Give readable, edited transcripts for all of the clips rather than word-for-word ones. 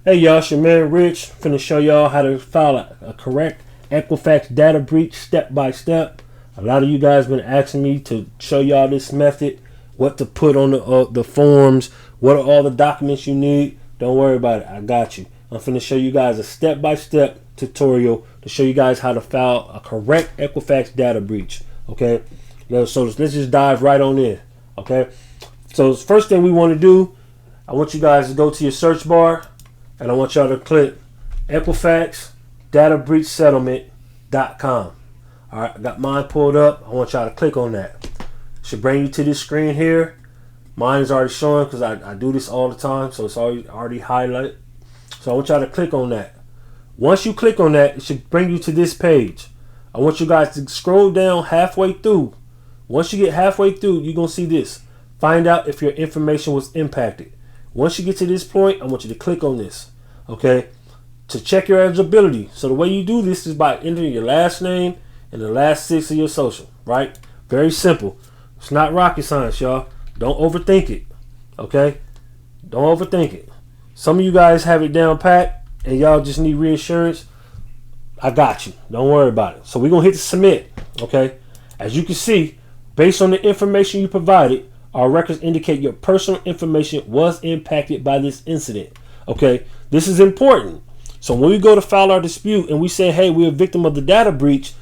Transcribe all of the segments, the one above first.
Hey y'all, it's your man Rich. Finna show y'all how to file a correct Equifax data breach step by step. A lot of you guys been asking me to show y'all this method, what to put on the forms, what are all the documents you need. Don't worry about it, I got you. I'm finna show you guys a step by step tutorial to show you guys how to file a correct Equifax data breach. Okay, so let's just dive right on in. Okay, so the first thing we want to do, I want you guys to go to your search bar. And I want y'all to click Equifax Data Breach Settlement.com. Alright, I got mine pulled up. I want y'all to click on that. Should bring you to this screen here. Mine is already showing because I do this all the time, so it's already highlighted. So I want y'all to click on that. Once you click on that, it should bring you to this page. I want you guys to scroll down halfway through. Once you get halfway through, you're going to see this. Find out if your information was impacted. Once you get to this point, I want you to click on this. Okay, to check your eligibility. So the way you do this is by entering your last name and the last 6 of your social, right? Very simple. It's not rocket science, y'all. Don't overthink it. Okay, don't overthink it. Some of you guys have it down pat and y'all just need reinsurance. I got you. Don't worry about it. So we're gonna hit the submit. Okay, as you can see, based on the information you provided, our records indicate your personal information was impacted by this incident. Okay, this is important. So when we go to file our dispute and we say, hey, we're a victim of the data breach,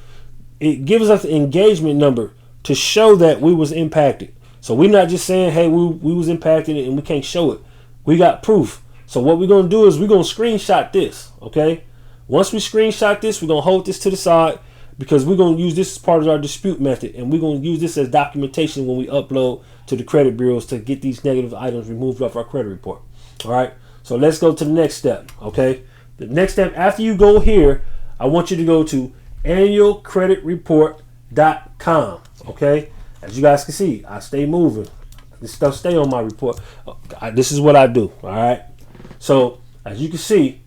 it gives us an engagement number to show that we was impacted. So we're not just saying, hey, we was impacted and we can't show it. We got proof. So what we're going to do is we're going to screenshot this. Okay, once we screenshot this, we're going to hold this to the side because we're going to use this as part of our dispute method, and we're going to use this as documentation when we upload to the credit bureaus to get these negative items removed off our credit report. All right, so let's go to the next step. Okay, the next step, after you go here, I want you to go to annualcreditreport.com. Okay, as you guys can see, I stay moving. This stuff stay on my report. This is what I do. All right, so as you can see,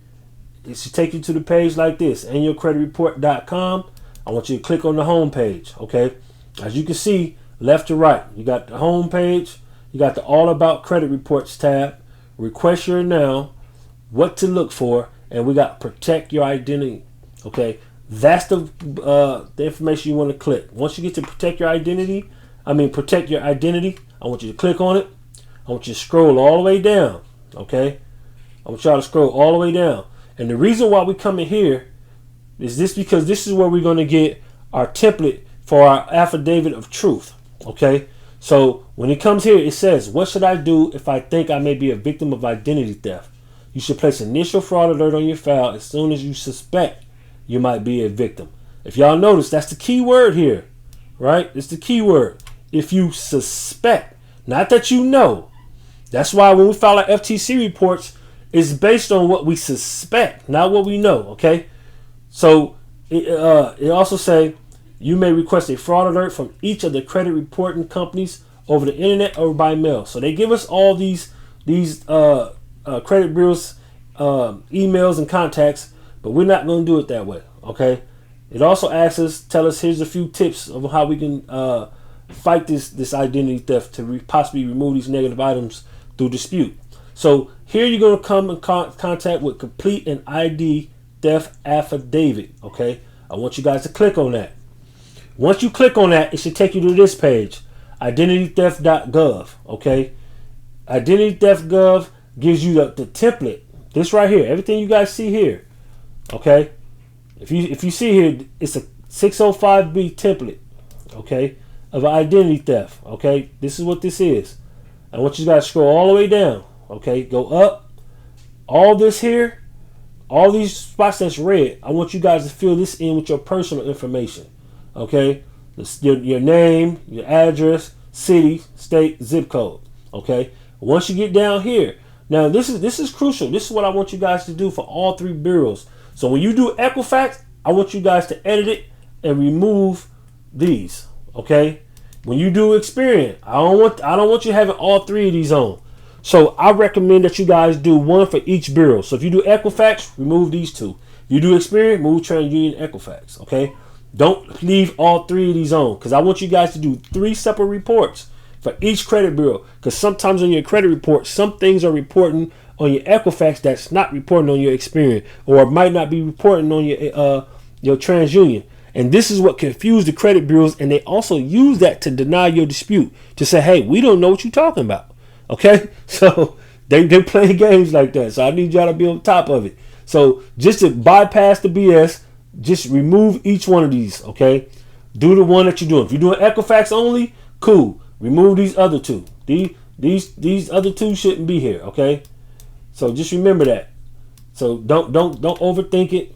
it should take you to the page like this, annualcreditreport.com. I want you to click on the home page. Okay, as you can see, left to right, you got the home page, you got the all about credit reports tab, request your now, what to look for, and we got protect your identity. Okay, that's the information you want to click. Once you get to protect your identity, I want you to click on it. I want you to scroll all the way down. Okay, I want y'all to scroll all the way down. And the reason why we come in here is this, because this is where we're going to get our template for our affidavit of truth. Okay, so when it comes here, it says, what should I do if I think I may be a victim of identity theft? You should place initial fraud alert on your file as soon as you suspect you might be a victim. If y'all notice, that's the key word here, right? It's the key word. If you suspect, not that you know. That's why when we file our FTC reports, it's based on what we suspect, not what we know. Okay, so it also say you may request a fraud alert from each of the credit reporting companies over the internet or by mail. So they give us all these credit bureaus emails and contacts, but we're not going to do it that way. Okay, it also asks us, tell us, here's a few tips of how we can fight this identity theft to possibly remove these negative items through dispute. So here you're going to come in contact with complete an ID theft affidavit. Okay, I want you guys to click on that. Once you click on that, it should take you to this page, identitytheft.gov. Okay, identitytheft.gov gives you the template. This right here, everything you guys see here. Okay, if you see here, it's a 605B template. Okay, of identity theft. Okay, this is what this is. I want you guys to scroll all the way down. Okay, go up. All this here, all these spots that's red, I want you guys to fill this in with your personal information. Okay, your name, your address, city, state, zip code. Okay, once you get down here, now this is crucial. This is what I want you guys to do for all 3 bureaus. So when you do Equifax, I want you guys to edit it and remove these. Okay, when you do Experian, I don't want you having all 3 of these on. So I recommend that you guys do one for each bureau. So if you do Equifax, remove these 2. You do Experian, move TransUnion, Equifax. Okay, don't leave all 3 of these on, because I want you guys to do 3 separate reports for each credit bureau, because sometimes on your credit report, some things are reporting on your Equifax that's not reporting on your Experian, or might not be reporting on your TransUnion. And this is what confused the credit bureaus, and they also use that to deny your dispute, to say, hey, we don't know what you're talking about. Okay? So they're playing games like that. So I need y'all to be on top of it. So just to bypass the BS, just remove each one of these, okay? Do the one that you're doing. If you're doing Equifax only, cool. Remove these other two. These other two shouldn't be here, okay? So just remember that. So don't overthink it.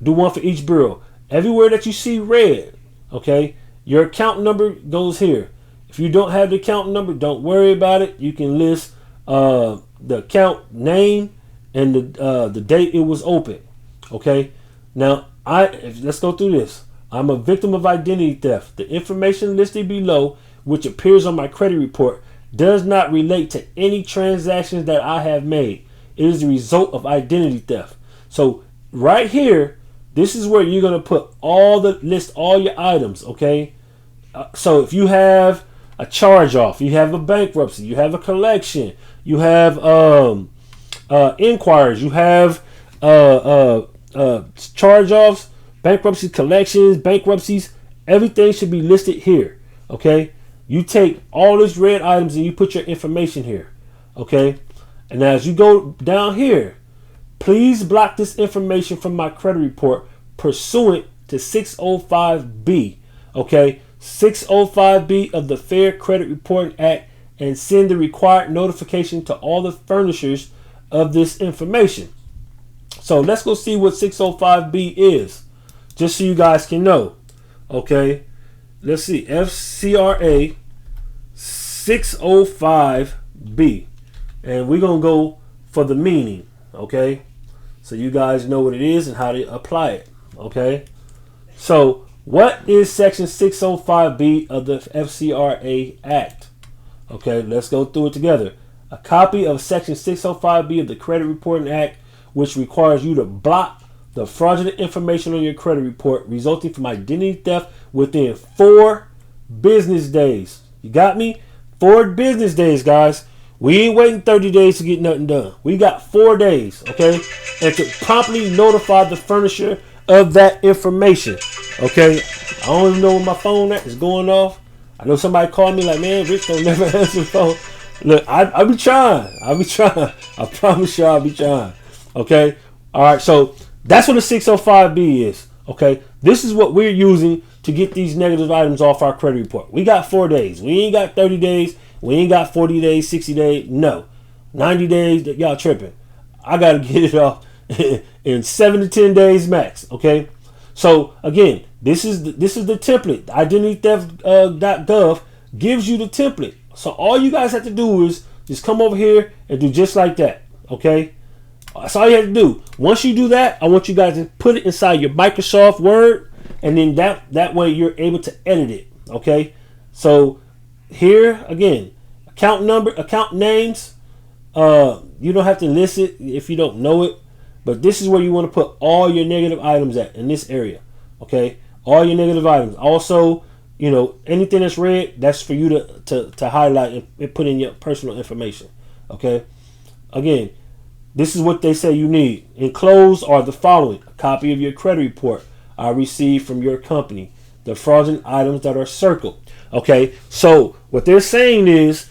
Do one for each bureau. Everywhere that you see red, okay, your account number goes here. If you don't have the account number, don't worry about it. You can list the account name and the date it was open. Okay. Now let's go through this. I'm a victim of identity theft. The information listed below, which appears on my credit report, does not relate to any transactions that I have made. It is the result of identity theft. So right here, this is where you're going to put list all your items, okay? So if you have a charge off, you have a bankruptcy, you have a collection, you have inquiries, you have charge offs, bankruptcy, collections, bankruptcies, everything should be listed here, okay? You take all these red items and you put your information here, okay? And as you go down here, please block this information from my credit report pursuant to 605B, okay? 605B of the Fair Credit Reporting Act, and send the required notification to all the furnishers of this information. So let's go see what 605B is, just so you guys can know, okay? Let's see, FCRA 605B, and we're going to go for the meaning, okay? So you guys know what it is and how to apply it, okay? So what is section 605B of the FCRA Act? Okay, let's go through it together. A copy of section 605B of the Credit Reporting Act, which requires you to block the fraudulent information on your credit report resulting from identity theft within 4 business days. You got me? 4 business days, guys. We ain't waiting 30 days to get nothing done. We got 4 days, okay? And to promptly notify the furnisher of that information, okay? I don't even know where my phone is going off. I know somebody called me like, man, Rich don't never answer the phone. Look, I be trying. I promise you I'll be trying, okay? All right, so that's what a 605B is, okay? This is what we're using to get these negative items off our credit report. We got 4 days. We ain't got 30 days. We ain't got 40 days, 60 days. No. 90 days, y'all tripping. I got to get it off in 7 to 10 days max, okay? So, again, this is the template. IdentityTheft.gov gives you the template. So, all you guys have to do is just come over here and do just like that, okay? That's all you have to do. Once you do that, I want you guys to put it inside your Microsoft Word, and then that way you're able to edit it, okay? So, here, again, account number, account names, you don't have to list it if you don't know it, but this is where you want to put all your negative items at, in this area, okay? All your negative items. Also, you know, anything that's red, that's for you to highlight and put in your personal information, okay? Again, this is what they say you need. Enclosed are the following: a copy of your credit report I received from your company, the fraudulent items that are circled. Okay, so what they're saying is,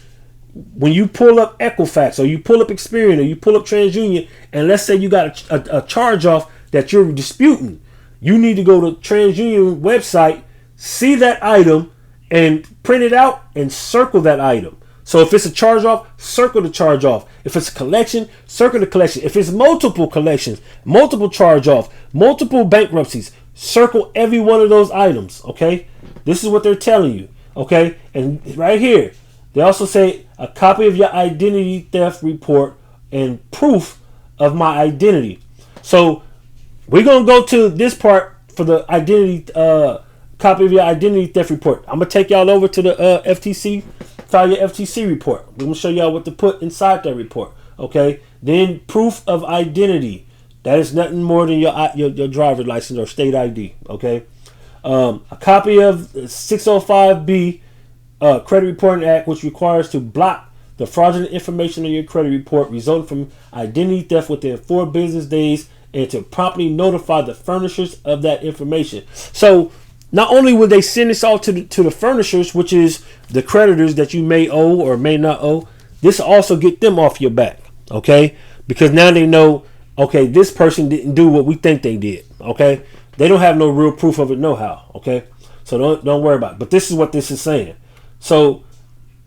when you pull up Equifax, or you pull up Experian, or you pull up TransUnion, and let's say you got a charge off that you're disputing, you need to go to TransUnion website, see that item, and print it out and circle that item. So if it's a charge off, circle the charge off. If it's a collection, circle the collection. If it's multiple collections, multiple charge off, multiple bankruptcies, circle every one of those items. Okay, this is what they're telling you. Okay, and right here, they also say a copy of your identity theft report and proof of my identity. So we're gonna go to this part for the identity copy of your identity theft report. I'm gonna take y'all over to the FTC, file your FTC report. We're gonna show y'all what to put inside that report. Okay, then proof of identity. That is nothing more than your driver's license or state ID. Okay. A copy of 605B Credit Reporting Act, which requires to block the fraudulent information on your credit report resulting from identity theft within 4 business days, and to promptly notify the furnishers of that information. So not only will they send this all to the furnishers, which is the creditors that you may owe or may not owe, this will also get them off your back, okay? Because now they know, okay, this person didn't do what we think they did, okay? They don't have no real proof of it, no how, okay? So don't worry about it. But this is what this is saying. So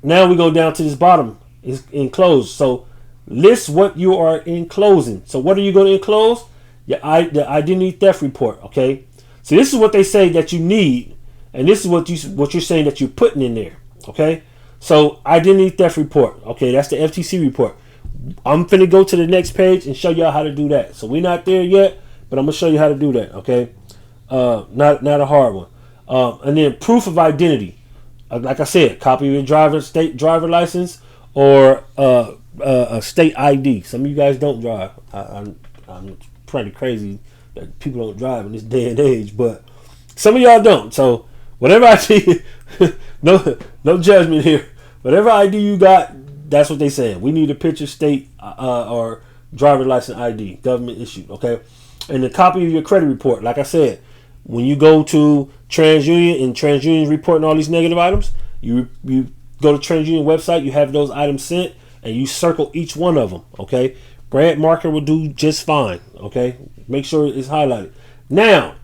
now we go down to this bottom, is enclosed. So list what you are enclosing. So what are you going to enclose? The identity theft report, okay? So this is what they say that you need, and this is what you're saying that you're putting in there, okay? So identity theft report, okay, that's the FTC report. I'm finna go to the next page and show y'all how to do that. So we're not there yet, but I'm gonna show you how to do that, okay? Not a hard one. And then proof of identity, like I said, copy of your state driver license or a state ID. Some of you guys don't drive. I'm pretty crazy that people don't drive in this day and age, but some of y'all don't. So whatever ID, no judgment here. Whatever ID you got, that's what they saying. We need a picture, state or driver license ID, government issued, okay? And a copy of your credit report. Like I said, when you go to TransUnion and TransUnion's reporting all these negative items, you go to TransUnion website, you have those items sent, and you circle each one of them, okay? Brand marker will do just fine, okay? Make sure it's highlighted. Now,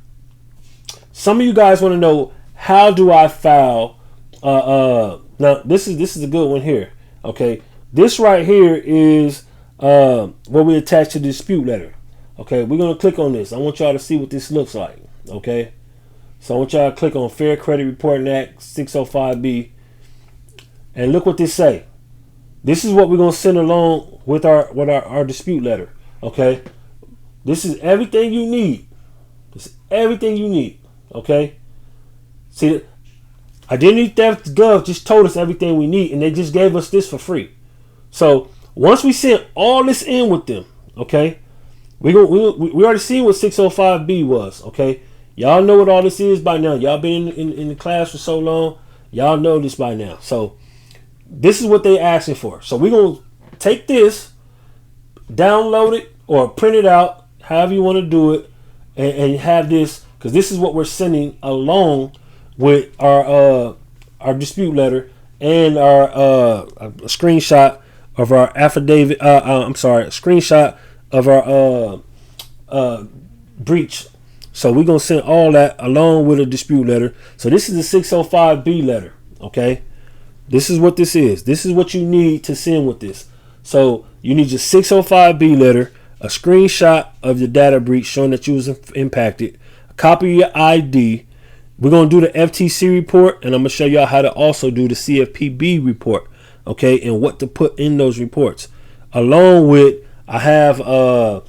some of you guys want to know, how do I file? Now this is a good one here, okay? This right here is what we attach to the dispute letter, okay? We're gonna click on this. I want y'all to see what this looks like, okay? So I want y'all to click on Fair Credit Reporting Act 605B, and look what this say. This is what we're gonna send along with our dispute letter, okay? This is everything you need. This is everything you need, okay? See, Identity Theft Gov just told us everything we need, and they just gave us this for free. So once we send all this in with them, okay, we already seen what 605B was, okay? Y'all know what all this is by now. Y'all been in the class for so long. Y'all know this by now. So this is what they asking for. So we're going to take this, download it, or print it out, however you want to do it, and have this, because this is what we're sending along with our dispute letter and our a screenshot of our affidavit. I'm sorry, a screenshot of our breach. So we're gonna send all that along with a dispute letter. So this is a 605B letter, okay? This is what this is. This is what you need to send with this. So you need your 605B letter, a screenshot of your data breach showing that you was impacted, a copy of your ID. We're going to do the FTC report, and I'm going to show y'all how to also do the CFPB report, okay, and what to put in those reports. Along with, I have a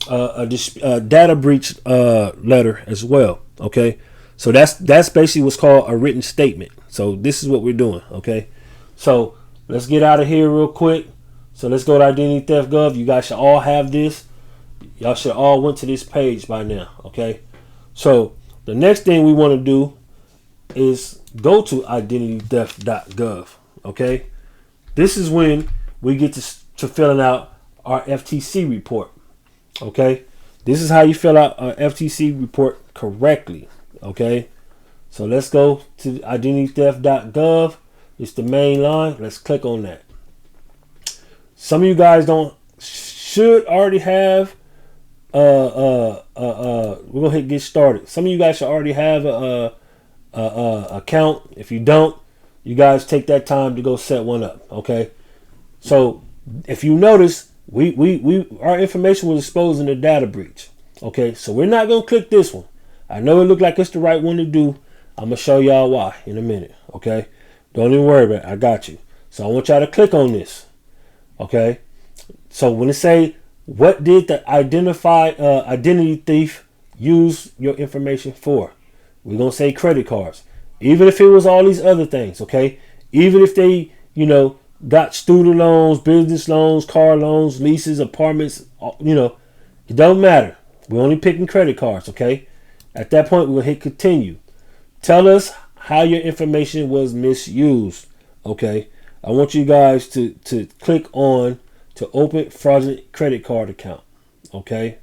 data breach letter as well, okay? So that's basically what's called a written statement. So this is what we're doing, okay? So let's get out of here real quick. So let's go to Identity Theft Gov. You guys should all have this. Y'all should all went to this page by now, okay? So the next thing we want to do is go to identitytheft.gov, okay? This is when we get to filling out our FTC report, okay? This is how you fill out an FTC report correctly, okay? So let's go to identitytheft.gov. It's the main line. Let's click on that. Some of you guys should already have we're gonna hit get started. Some of you guys should already have a account. If you don't, you guys take that time to go set one up, okay? So if you notice, our information was exposed in the data breach, okay? So we're not gonna click this one. I know it looked like it's the right one to do. I'm gonna show y'all why in a minute, okay? Don't even worry about it. I got you. So I want y'all to click on this, okay? So when it say, what did the identity thief use your information for? We're going to say credit cards. Even if it was all these other things, okay? Even if they, got student loans, business loans, car loans, leases, apartments, it don't matter. We're only picking credit cards, okay? At that point, we'll hit continue. Tell us how your information was misused, okay? I want you guys to click on to open fraudulent credit card account. Okay,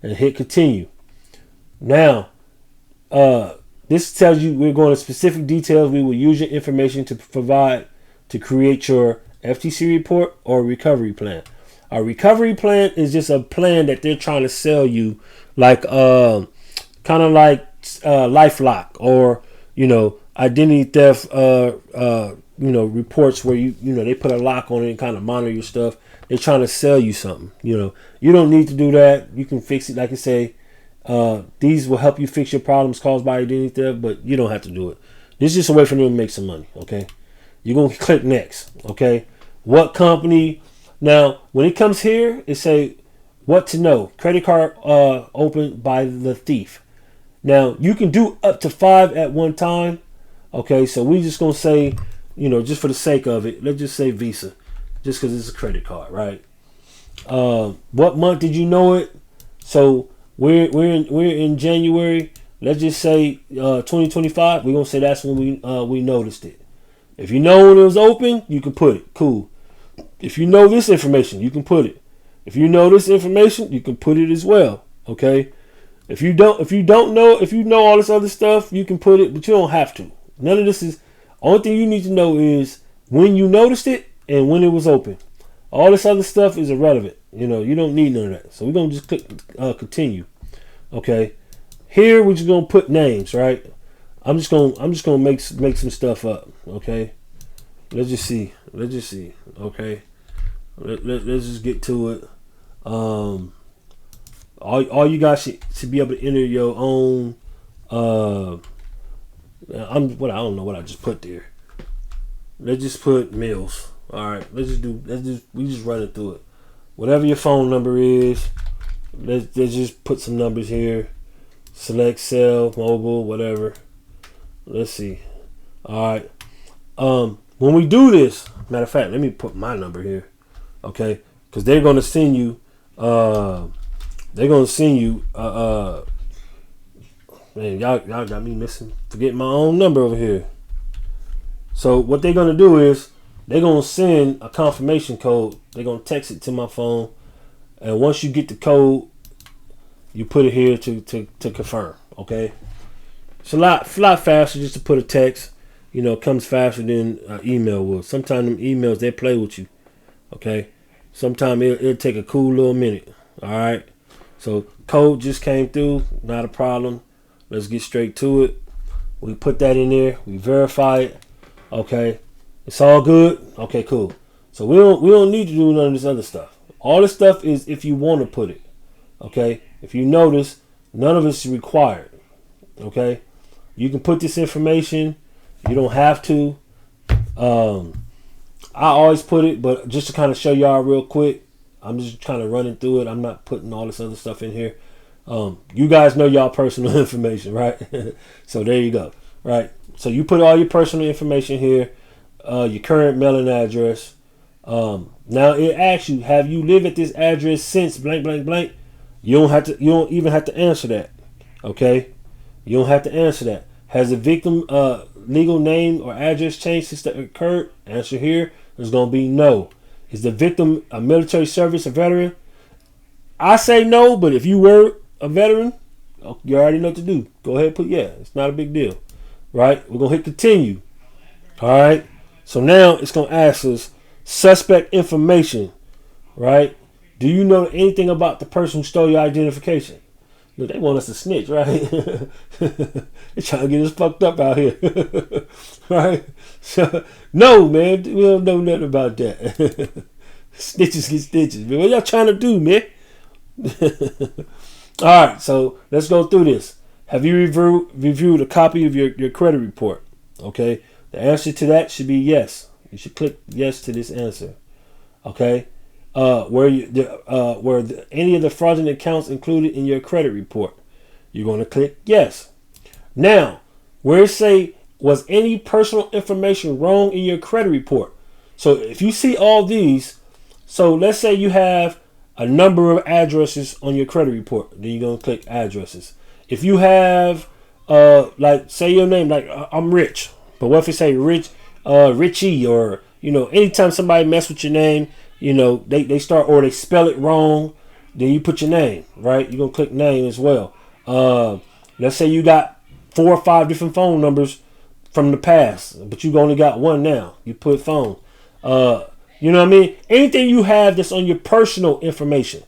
and hit continue. Now, this tells you we're going to specific details. We will use your information to provide to create your FTC report or recovery plan. A recovery plan is just a plan that they're trying to sell you, like kind of like LifeLock or identity theft reports where they put a lock on it and kind of monitor your stuff. They're trying to sell you something. You don't need to do that. You can fix it, like I say. These will help you fix your problems caused by identity theft, but you don't have to do it. This is just a way for them to make some money. Okay, you're gonna click next. Okay, what company? Now, when it comes here, it say what to know. Credit card opened by the thief. Now, you can do up to 5 at one time. Okay, so we just gonna say, just for the sake of it, let's just say Visa, just because it's a credit card, right? What month did you know it? So we're in January. Let's just say 2025. We're gonna say that's when we noticed it. If you know when it was open, you can put it. Cool. If you know this information, you can put it. If you know this information, you can put it as well. Okay. If you know all this other stuff, you can put it, but you don't have to. None of this is. Only thing you need to know is when you noticed it and when it was open. All this other stuff is irrelevant. You don't need none of that. So we're gonna just click continue. Okay. Here we're just gonna put names, right? I'm just gonna make some stuff up. Okay. Let's just see. Okay. Let's just get to it. All you guys should be able to enter your own. I don't know what I just put there. Let's just put Mills. All right. We just run it through it. Whatever your phone number is, let's just put some numbers here. Select cell, mobile, whatever. Let's see. All right. When we do this, matter of fact, let me put my number here. Okay, because they're gonna send you. Man, y'all got me forgetting my own number over here. So what they're gonna do is they're gonna send a confirmation code. They're gonna text it to my phone, and once you get the code, you put it here to confirm. Okay, it's a lot faster just to put a text. It comes faster than email will. Sometimes them emails, they play with you. Okay, sometimes it'll take a cool little minute. All right, so code just came through, not a problem. Let's get straight to it. We put that in there. We verify it. Okay, it's all good. Okay, cool. So we don't need to do none of this other stuff. All this stuff is if you want to put it. Okay, if you notice, none of it's required. Okay, you can put this information. You don't have to. I always put it, but just to kind of show y'all real quick, I'm just kind of running through it. I'm not putting all this other stuff in here. You guys know y'all personal information, right? So there you go, right? So you put all your personal information here, your current mailing address. Now it asks you, have you lived at this address since blank blank blank? You don't even have to answer that. Okay, you don't have to answer that. Has the victim legal name or address changed since that occurred? Answer here is going to be no. Is the victim a military service, a veteran? I say no, but if you were a veteran, you already know what to do. Go ahead and put yeah. It's not a big deal. Right? We're going to hit continue. All right. So now it's going to ask us suspect information. Right? Do you know anything about the person who stole your identification? Look, they want us to snitch, right? They're trying to get us fucked up out here. Right? So, no, man. We don't know nothing about that. Snitches get stitches, man. What y'all trying to do, man? All right, so let's go through this. Have you reviewed a copy of your credit report? Okay. The answer to that should be yes. You should click yes to this answer. Okay. Were any of the fraudulent accounts included in your credit report? You're going to click yes. Now, where it say, was any personal information wrong in your credit report? So if you see all these, so let's say you have a number of addresses on your credit report, then you're going to click addresses. If you have, like, say your name, like I'm Rich, but what if it say Richie or anytime somebody mess with your name, they start, or they spell it wrong, then you put your name, right? You're going to click name as well. Let's say you got 4 or 5 different phone numbers from the past, but you only got one now. You put phone. You know what I mean? Anything you have that's on your personal information,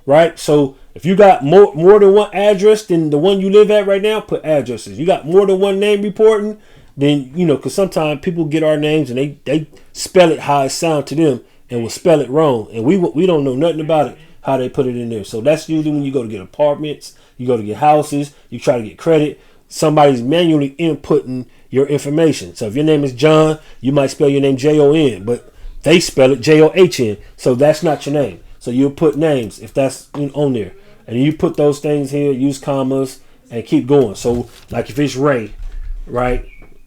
right? So if you got more than one address than the one you live at right now, put addresses. You got more than one name reporting, then, because sometimes people get our names and they spell it how it sounds to them and will spell it wrong. And we don't know nothing about it, how they put it in there. So that's usually when you go to get apartments, you go to get houses, you try to get credit. Somebody's manually inputting your information. So if your name is John, you might spell your name Jon, but they spell it John. So that's not your name. So you'll put names if that's on there. And you put those things here, use commas, and keep going. So like if it's Ray, right,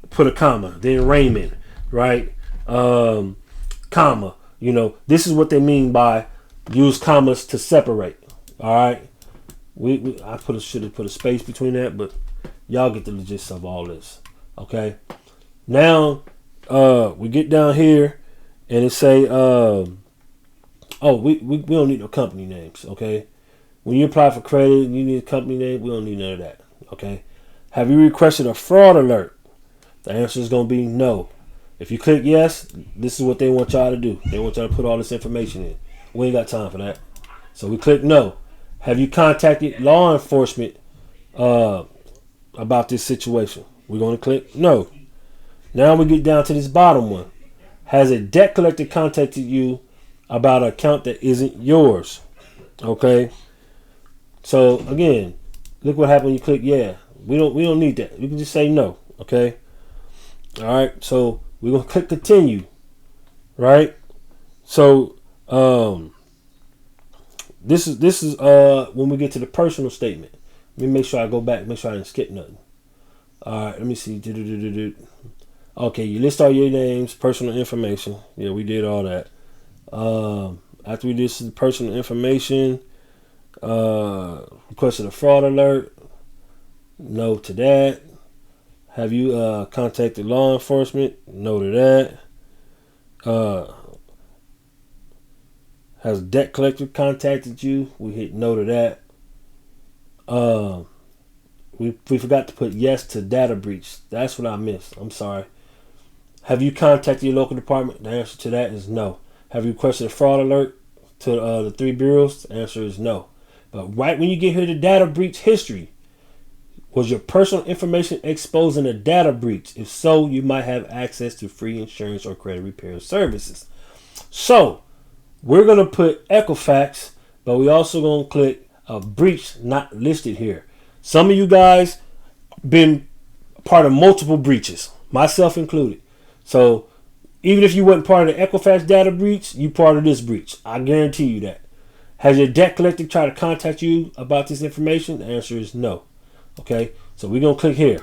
put a comma. Then Raymond, right, comma. This is what they mean by use commas to separate. All right. I should have put a space between that, but y'all get the gist of all this. Okay. Now we get down here and it say we don't need no company names. Okay. When you apply for credit and you need a company name, we don't need none of that. Okay. Have you requested a fraud alert? The answer is going to be no. If you click yes, this is what they want y'all to do. They want y'all to put all this information in. We ain't got time for that. So we click no. Have you contacted law enforcement about this situation? We're going to click no. Now we get down to this bottom one. Has a debt collector contacted you about an account that isn't yours? Okay. So again, look what happened when you click yeah. We don't need that. We can just say no. Okay. All right. So we're gonna click continue. Right. So this is when we get to the personal statement. Let me make sure I go back. Make sure I didn't skip nothing. All right. Let me see. Okay. You list all your names, personal information. Yeah, we did all that. After we did the personal information. Requested a fraud alert. No to that. Have you contacted law enforcement? No to that. Has debt collector contacted you? We hit no to that. We forgot to put yes to data breach. That's what I missed. I'm sorry. Have you contacted your local department? The answer to that is no. Have you requested a fraud alert to the 3 bureaus? The answer is no. But right when you get here to data breach history, was your personal information exposed in a data breach? If so, you might have access to free insurance or credit repair services. So we're going to put Equifax, but we also going to click a breach not listed here. Some of you guys been part of multiple breaches, myself included. So even if you weren't part of the Equifax data breach, you part of this breach. I guarantee you that. Has your debt collector tried to contact you about this information? The answer is no. Okay, so we're going to click here.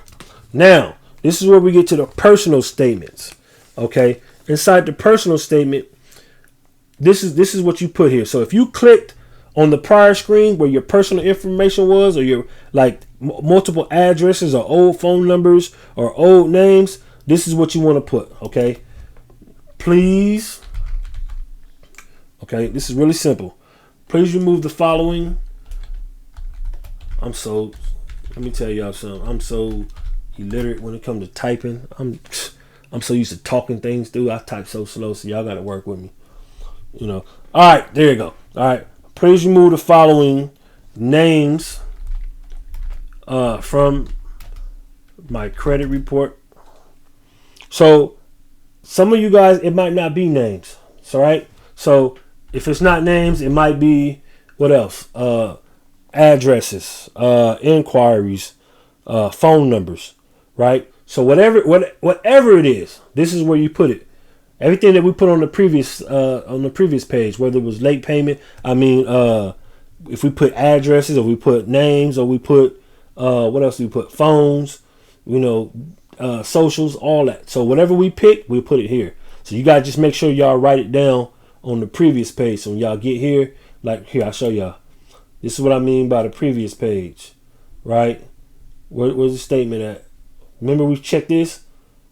Now, this is where we get to the personal statements. Okay, inside the personal statement, this is what you put here. So if you clicked on the prior screen where your personal information was, or your multiple addresses or old phone numbers or old names, this is what you want to put. Okay, please. Okay, this is really simple. Please remove the following. Let me tell y'all something. I'm so illiterate when it comes to typing. I'm so used to talking things through. I type so slow, so y'all got to work with me. All right, there you go. All right, please remove the following names from my credit report. So some of you guys, it might not be names. All right. So if it's not names, it might be what else? Addresses, inquiries, phone numbers, right? So whatever it is, this is where you put it. Everything that we put on the previous page, whether it was late payment, if we put addresses or we put names or we put what else do we put? Phones, socials, all that. So whatever we pick, we'll put it here. So you guys just make sure y'all write it down on the previous page. So when y'all get here, like here, I'll show y'all. This is what I mean by the previous page, right? Where's the statement at? Remember we checked this?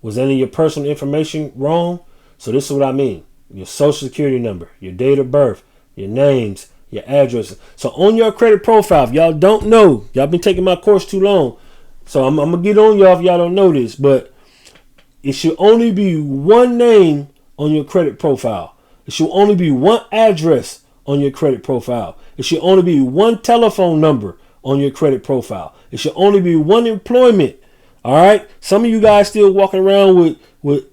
Was any of your personal information wrong? So this is what I mean. Your social security number, your date of birth, your names, your address. So on your credit profile, if y'all don't know, y'all been taking my course too long. So I'm going to get on y'all if y'all don't know this, but it should only be one name on your credit profile. It should only be one address on your credit profile. It should only be one telephone number on your credit profile. It should only be one employment. All right. Some of you guys still walking around with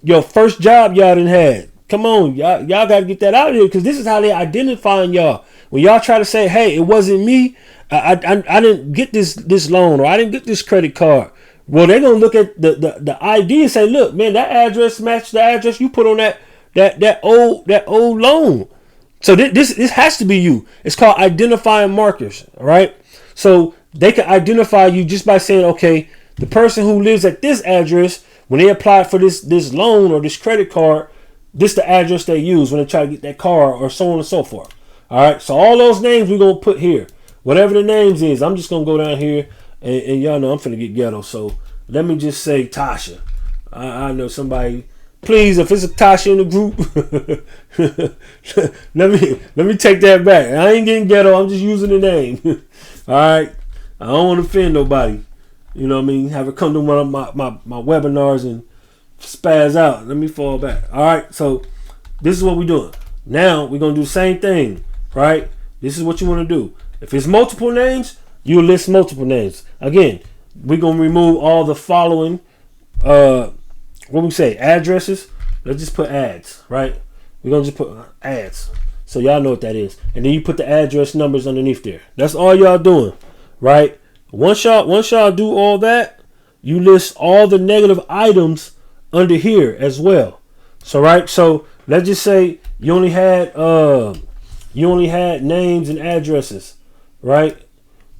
your first job y'all done had. Come on, y'all got to get that out of here, because this is how they identifying y'all. When y'all try to say, hey, it wasn't me, I didn't get this loan, or I didn't get this credit card. Well, they're gonna look at the ID and say, look, man, that address matched the address you put on that old loan. So this has to be you. It's called identifying markers. All right. So they can identify you just by saying, okay, the person who lives at this address, when they apply for this loan or this credit card, this the address they use when they try to get that car, or so on and so forth. All right. So all those names we're going to put here. Whatever the names is, I'm just going to go down here, and y'all know I'm finna get ghetto. So let me just say Tasha. I know somebody. Please, if it's a Tasha in the group, let me take that back. I ain't getting ghetto. I'm just using the name. All right. I don't want to offend nobody. You know what I mean? Have it come to one of my webinars and spaz out. Let me fall back. All right. So this is what we're doing. Now we're going to do the same thing, right? This is what you want to do. If it's multiple names, you list multiple names. Again, we're going to remove all the following, what we say, addresses. Let's just put ads, right? We're going to just put ads. So y'all know what that is. And then you put the address numbers underneath there. That's all y'all doing, right? Once y'all do all that, you list all the negative items under here as well. So, right? So let's just say you only had names and addresses, right?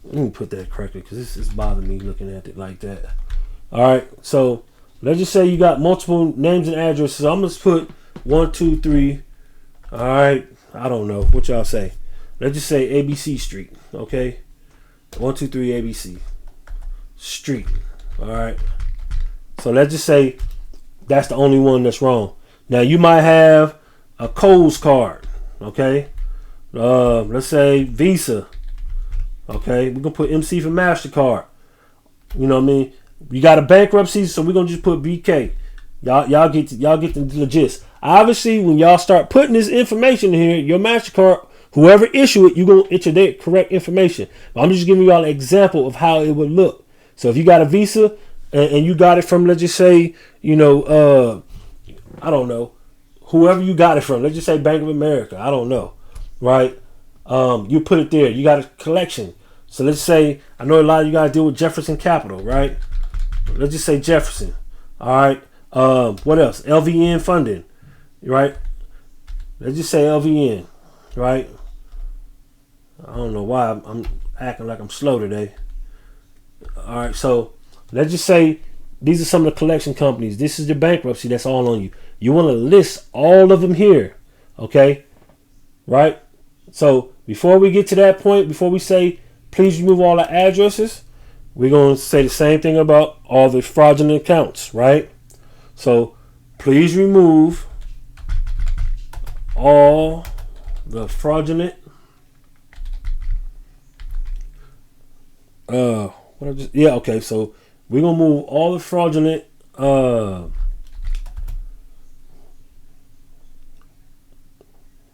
Let me put that correctly, because this is bothering me looking at it like that. All right. So let's just say you got multiple names and addresses. I'm going to put 1, 2, 3. All right. I don't know what y'all say. Let's just say ABC Street. Okay. 1, 2, 3 ABC Street. All right. So let's just say that's the only one that's wrong. Now you might have a Kohl's card. Okay. Let's say Visa. Okay. We're gonna put MC for MasterCard. You know what I mean? You got a bankruptcy, so we're gonna just put BK. Y'all get the gist. Obviously, when y'all start putting this information in here, your MasterCard, whoever issue it, you're going to enter the correct information. But I'm just giving y'all an example of how it would look. So if you got a Visa and you got it from, let's just say, I don't know, whoever you got it from, let's just say Bank of America, I don't know, right? You put it there. You got a collection. So let's say, I know a lot of you guys deal with Jefferson Capital, right? Let's just say Jefferson. All right. What else? LVN funding, right? Let's just say LVN, right? I don't know why I'm acting like I'm slow today. All right, so let's just say these are some of the collection companies. This is the bankruptcy that's all on you. You want to list all of them here, okay? Right? So before we get to that point, before we say please remove all the addresses, we're going to say the same thing about all the fraudulent accounts, right? So please remove all the fraudulent okay, so we're gonna move all the fraudulent where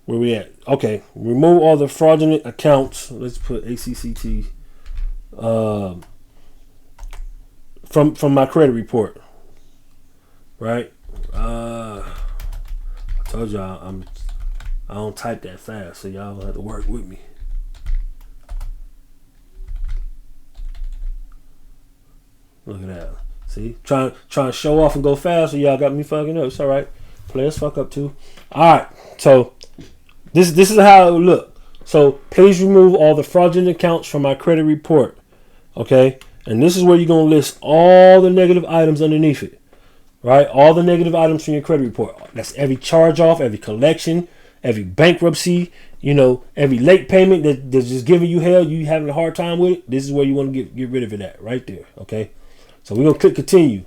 we at? Okay, remove all the fraudulent accounts. Let's put ACCT from my credit report. Right? I told y'all I don't type that fast, so y'all have to work with me. Look at that. See? Trying to show off and go fast, so y'all got me fucking up. It's alright. Players fuck up too. Alright. So this is how it would look. So please remove all the fraudulent accounts from my credit report. Okay? And this is where you're gonna list all the negative items underneath it. Right? All the negative items from your credit report. That's every charge off, every collection, every bankruptcy, every late payment that's just giving you hell, you having a hard time with it. This is where you want to get rid of it at, right there. Okay. So we're going to click continue.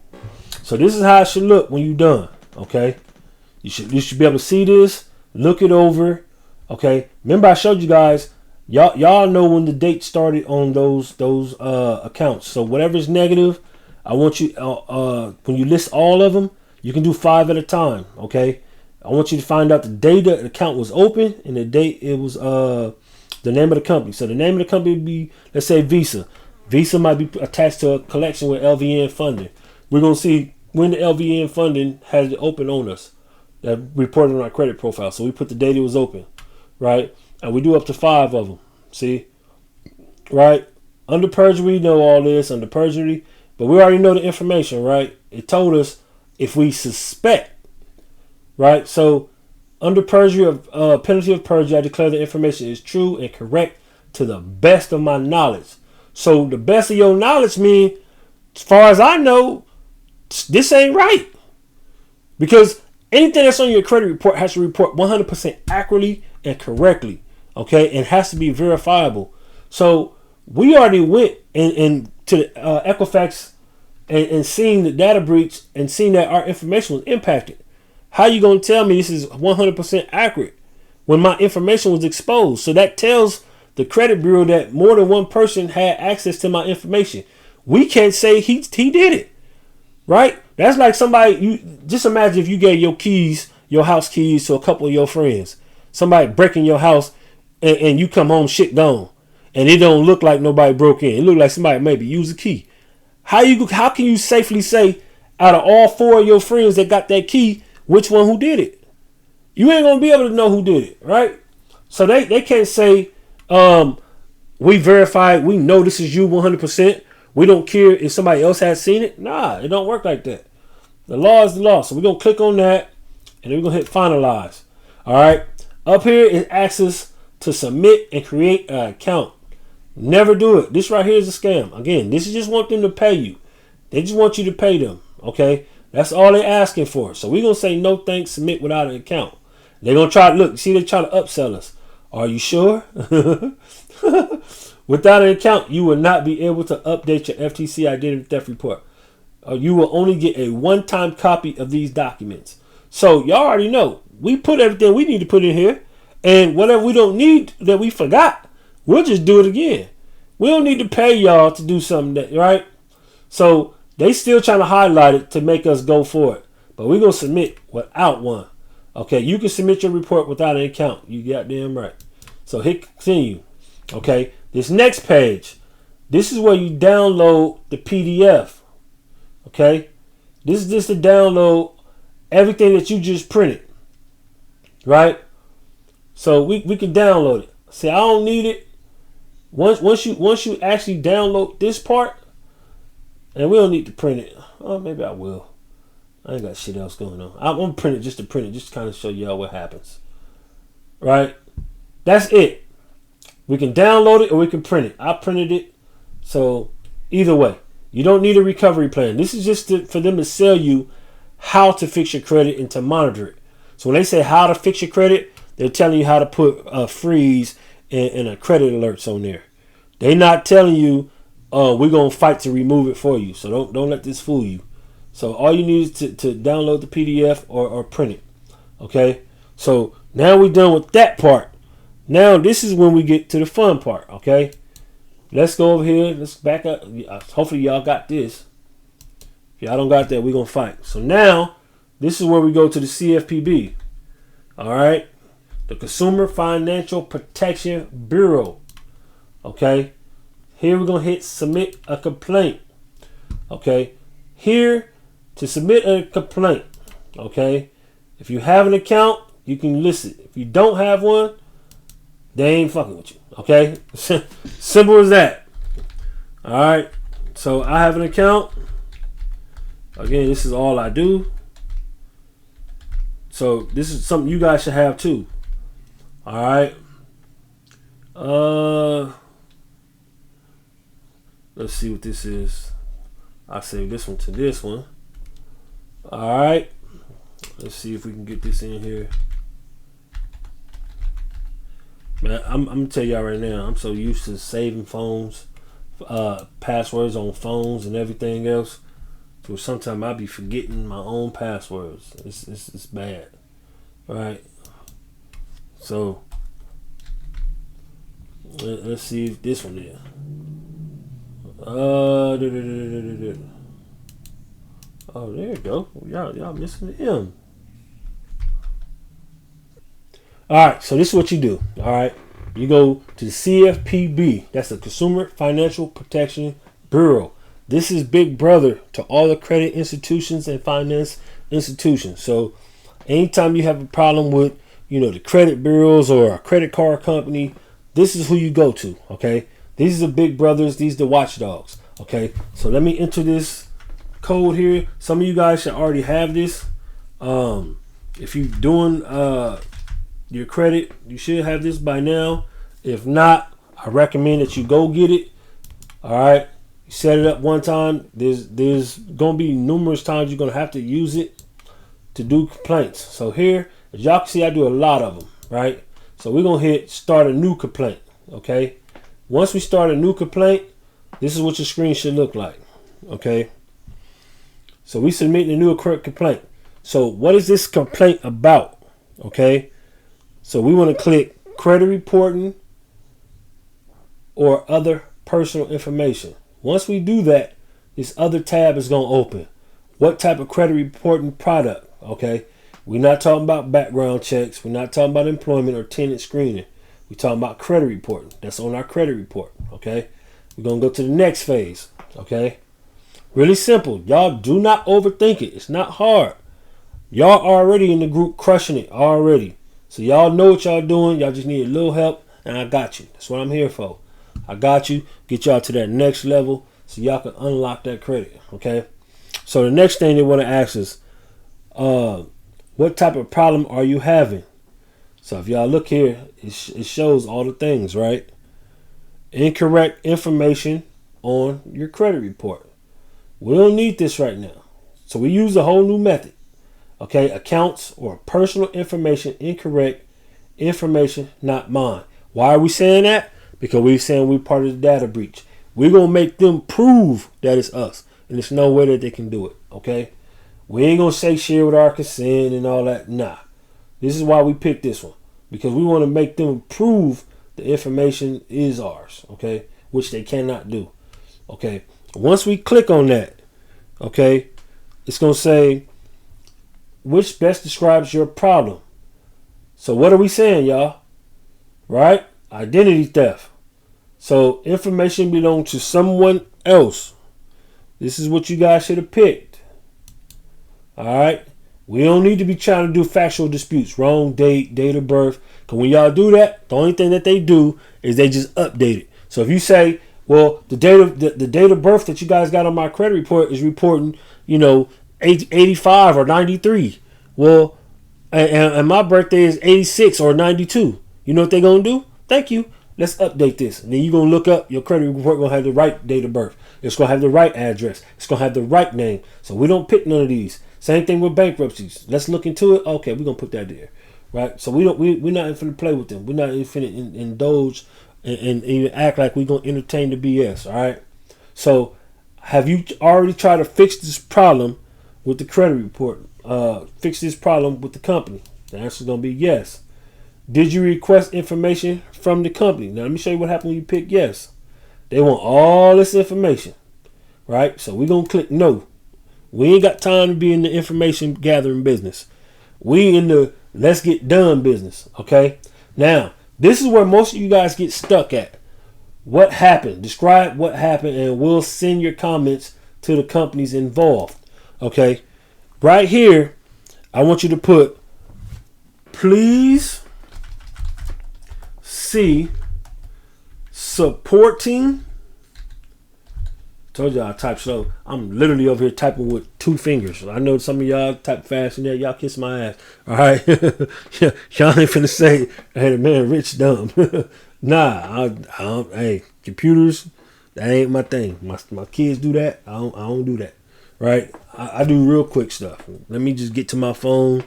So this is how it should look when you're done. Okay. You should be able to see this, look it over. Okay. Remember I showed you guys. Y'all know when the date started on those accounts. So whatever's negative, I want you when you list all of them, you can do 5 at a time. Okay. I want you to find out the day the account was open and the date it was the name of the company. So the name of the company would be, let's say, Visa. Visa might be attached to a collection with LVN funding. We're gonna see when the LVN funding has it open on us. That reported on our credit profile. So we put the date it was open, right? And we do up to 5 of them. See, right? Under perjury, we know all this under perjury, but we already know the information, right? It told us if we suspect, right? So under perjury of penalty of perjury, I declare the information is true and correct to the best of my knowledge. So the best of your knowledge means, as far as I know, this ain't right, because anything that's on your credit report has to report 100% accurately and correctly, okay? And has to be verifiable. So we already went and to Equifax and seen the data breach and seen that our information was impacted. How you gonna tell me this is 100% accurate when my information was exposed? So that tells the credit bureau that more than one person had access to my information. We can't say he did it, right? That's like somebody, you just imagine if you gave your keys, your house keys, to a couple of your friends. Somebody breaking your house and you come home shit gone. And it don't look like nobody broke in. It look like somebody maybe used a key. How can you safely say out of all 4 of your friends that got that key, which one who did it? You ain't gonna be able to know who did it, right? So they can't say we verified, we know this is you 100%. We don't care if somebody else has seen it. Nah, it don't work like that. The law is the law. So we're gonna click on that and then we're gonna hit finalize. All right. Up here it asks us to submit and create an account. Never do it. This right here is a scam. Again, this is just want them to pay you. They just want you to pay them. Okay. That's all they're asking for. So we're gonna say no thanks, submit without an account. They're gonna try to look, see, they try to upsell us. Are you sure? Without an account, you will not be able to update your FTC Identity Theft Report. You will only get a one-time copy of these documents. So y'all already know. We put everything we need to put in here. And whatever we don't need that we forgot, we'll just do it again. We don't need to pay y'all to do something that, right? So they still trying to highlight it to make us go for it. But we're going to submit without one. Okay, you can submit your report without an account. You goddamn right. So hit continue. Okay, this next page, this is where you download the PDF. Okay, this is just to download everything that you just printed. Right? So we can download it. See, I don't need it. Once you actually download this part, and we don't need to print it. Oh, maybe I will. I ain't got shit else going on. I'm gonna print it just to print it, just to kind of show y'all what happens. Right? That's it. We can download it or we can print it. I printed it. So either way, you don't need a recovery plan. This is just for them to sell you how to fix your credit and to monitor it. So when they say how to fix your credit, they're telling you how to put a freeze and a credit alerts on there. They're not telling you we're gonna fight to remove it for you. So don't let this fool you. So all you need is to download the PDF or print it. Okay. So now we're done with that part. Now this is when we get to the fun part. Okay. Let's go over here. Let's back up. Hopefully y'all got this. If y'all don't got that, we're gonna fight. So now this is where we go to the CFPB. All right. The Consumer Financial Protection Bureau. Okay. Here we're going to hit submit a complaint. Okay. Here to submit a complaint. Okay. If you have an account, you can list it. If you don't have one, they ain't fucking with you. Okay. Simple as that. All right. So I have an account. Again, this is all I do. So this is something you guys should have too. All right. Let's see what this is. I save this one to this one. All right. Let's see if we can get this in here. Man, I'm gonna tell y'all right now. I'm so used to saving phones, passwords on phones and everything else. So sometimes I be forgetting my own passwords. It's bad. All right. So let's see if this one is. Oh, there you go. Y'all missing the M. All right. So this is what you do. All right. You go to the CFPB. That's the Consumer Financial Protection Bureau. This is big brother to all the credit institutions and finance institutions. So anytime you have a problem with, the credit bureaus or a credit card company, this is who you go to. Okay. These are the big brothers. These are the watchdogs. Okay. So let me enter this code here. Some of you guys should already have this. If you're doing your credit, you should have this by now. If not, I recommend that you go get it. All right, you set it up one time. There's gonna be numerous times you're gonna have to use it to do complaints. So here, as y'all can see, I do a lot of them. Right. So we're gonna hit start a new complaint. Okay. Once we start a new complaint, this is what your screen should look like. Okay. So we submitting a new complaint. So what is this complaint about? Okay. So we want to click credit reporting or other personal information. Once we do that, this other tab is going to open. What type of credit reporting product? Okay. We're not talking about background checks. We're not talking about employment or tenant screening. We're talking about credit reporting. That's on our credit report. Okay. We're going to go to the next phase. Okay. Really simple. Y'all do not overthink it. It's not hard. Y'all already in the group crushing it already. So y'all know what y'all doing. Y'all just need a little help, and I got you. That's what I'm here for. I got you. Get y'all to that next level so y'all can unlock that credit. Okay. So the next thing they want to ask is, what type of problem are you having? So if y'all look here, it shows all the things, right? Incorrect information on your credit report. We don't need this right now. So we use a whole new method. Okay, accounts or personal information incorrect information not mine. Why are we saying that? Because we're saying we're part of the data breach. We're going to make them prove that it's us. And there's no way that they can do it. Okay, we ain't going to say share with our consent and all that. Nah, this is why we picked this one. Because we want to make them prove the information is ours. Okay, which they cannot do. Okay, once we click on that, okay, it's going to say which best describes your problem. So what are we saying, y'all? Right? Identity theft. So information belongs to someone else. This is what you guys should have picked. All right? We don't need to be trying to do factual disputes. Wrong date, date of birth. Because when y'all do that, the only thing that they do is they just update it. So if you say, well, the date of birth that you guys got on my credit report is reporting, 85 or 93. Well, and my birthday is 86 or 92. You know what they're going to do? Thank you. Let's update this. And then you're going to look up your credit report, going to have the right date of birth. It's going to have the right address. It's going to have the right name. So we don't pick none of these. Same thing with bankruptcies. Let's look into it. Okay, we're going to put that there. Right? So we're not even finna play with them. We're not even finna indulge and even act like we're going to entertain the BS. All right? So have you already tried to fix this problem with the credit report? Fix this problem with the company? The answer is going to be yes. Did you request information from the company? Now, let me show you what happened when you pick yes. They want all this information, right? So we're going to click no. We ain't got time to be in the information gathering business. We in the let's get done business, okay? Now, this is where most of you guys get stuck at. What happened? Describe what happened, and we'll send your comments to the companies involved, okay? Right here, I want you to put, please see supporting. Told y'all I type slow. I'm literally over here typing with 2 fingers. I know some of y'all type fast in there. Y'all kiss my ass. All right. Yeah, y'all ain't finna say, hey, the man rich dumb. Nah, I don't, hey, computers, that ain't my thing. My kids do that. I don't do that. Right? I do real quick stuff. Let me just get to my phone,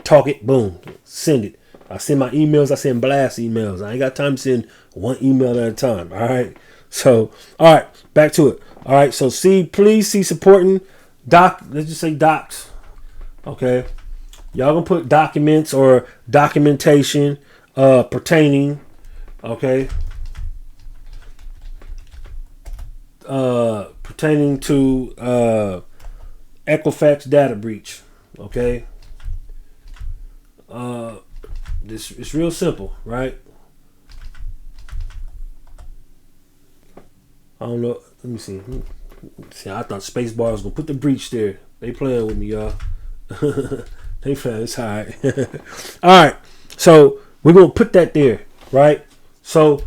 talk it, boom, send it. I send my emails. I send blast emails. I ain't got time to send one email at a time. All right. So, all right, back to it. All right. So, please see supporting doc. Let's just say docs. Okay. Y'all gonna put documents or documentation pertaining, okay, pertaining to Equifax data breach. Okay. This it's real simple, right? I don't know. Let me see. See, I thought Spacebar was gonna put the breach there. They playing with me, y'all. They playing. It's all right. All right. So we're gonna put that there, right? So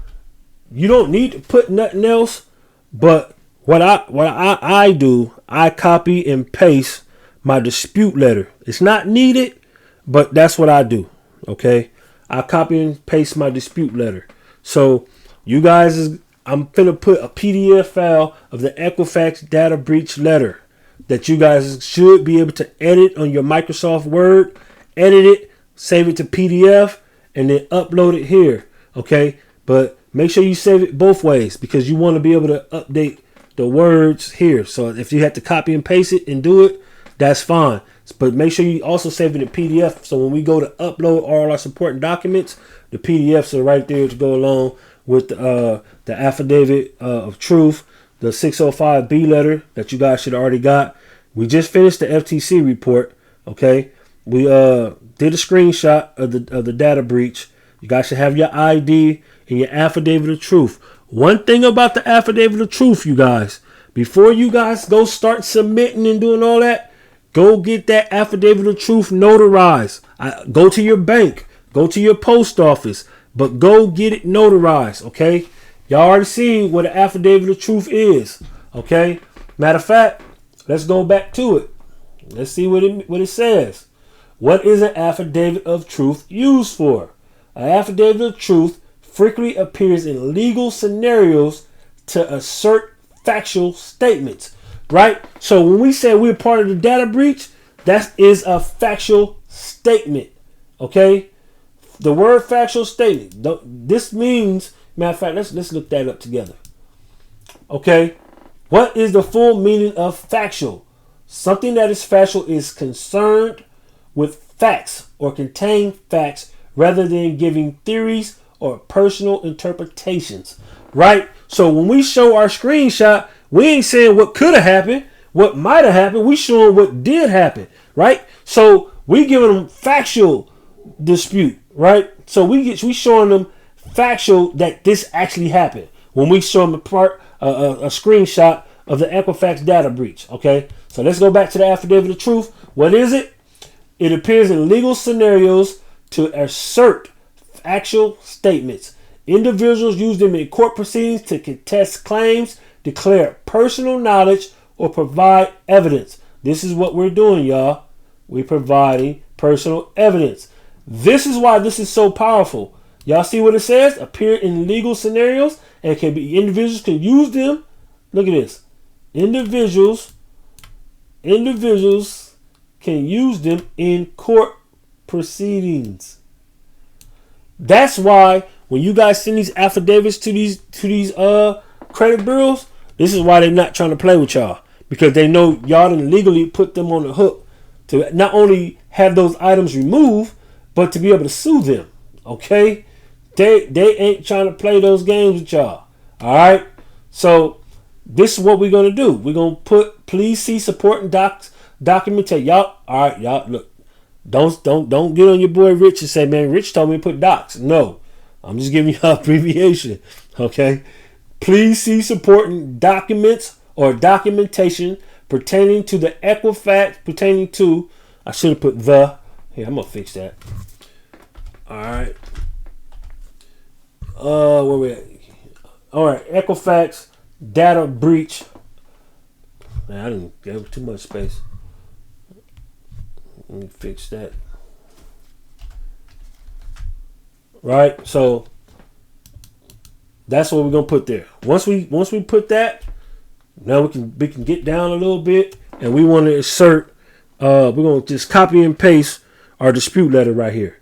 you don't need to put nothing else. But what I do, I copy and paste my dispute letter. It's not needed, but that's what I do. Okay, I copy and paste my dispute letter. So you guys, I'm finna put a PDF file of the Equifax data breach letter that you guys should be able to edit on your Microsoft Word, edit it, save it to PDF, and then upload it here. Okay, but make sure you save it both ways because you want to be able to update the words here. So if you have to copy and paste it and do it, that's fine. But make sure you also save it in PDF. So when we go to upload all our supporting documents, the PDFs are right there to go along with the affidavit of truth, the 605B letter that you guys should already got. We just finished the FTC report. Okay, we did a screenshot of the data breach. You guys should have your ID and your affidavit of truth. One thing about the affidavit of truth, you guys, before you guys go start submitting and doing all that, go get that affidavit of truth notarized. Go to your bank, go to your post office, but go get it notarized. Okay, y'all already seen what an affidavit of truth is. Okay, matter of fact, let's go back to it. Let's see what it says. What is an affidavit of truth used for? An affidavit of truth frequently appears in legal scenarios to assert factual statements, right? So when we say we're part of the data breach, that is a factual statement, okay? The word factual statement. This means, matter of fact, let's look that up together. Okay, what is the full meaning of factual? Something that is factual is concerned with facts or contain facts rather than giving theories or personal interpretations, right? So when we show our screenshot, we ain't saying what could have happened, what might have happened. We showing what did happen, right? So we giving them factual dispute, right? So we showing them factual that this actually happened when we show them a screenshot of the Equifax data breach. Okay, so let's go back to the affidavit of truth. What is it? It appears in legal scenarios to assert factual statements. Individuals use them in court proceedings to contest claims, declare personal knowledge, or provide evidence. This is what we're doing, y'all. We're providing personal evidence. This is why this is so powerful. Y'all see what it says? Appear in legal scenarios, and individuals can use them. Look at this. Individuals can use them in court proceedings. That's why when you guys send these affidavits to these credit bureaus, this is why they're not trying to play with y'all, because they know y'all done legally put them on the hook to not only have those items removed, but to be able to sue them. Okay, they ain't trying to play those games with y'all. All right, so this is what we're gonna do. We're gonna put please see supporting documentation. Y'all, all right, y'all look. Don't get on your boy Rich and say, man, Rich told me to put docs. No, I'm just giving you an abbreviation. Okay, please see supporting documents or documentation pertaining to the Equifax I should have put the. Here, I'm gonna fix that. All right. Where we at? All right, Equifax data breach. Man, I didn't give too much space. Let me fix that. Right, so that's what we're gonna put there. Once we put that, now we can get down a little bit, and we want to insert. We're gonna just copy and paste our dispute letter right here.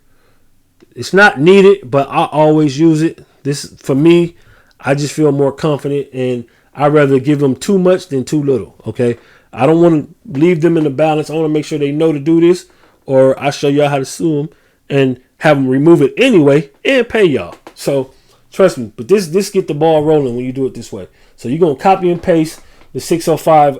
It's not needed, but I always use it. This for me, I just feel more confident, and I'd rather give them too much than too little. Okay, I don't want to leave them in the balance. I want to make sure they know to do this. or I show y'all how to sue them and have them remove it anyway and pay y'all. So trust me, but this get the ball rolling when you do it this way. So you're gonna copy and paste the 605.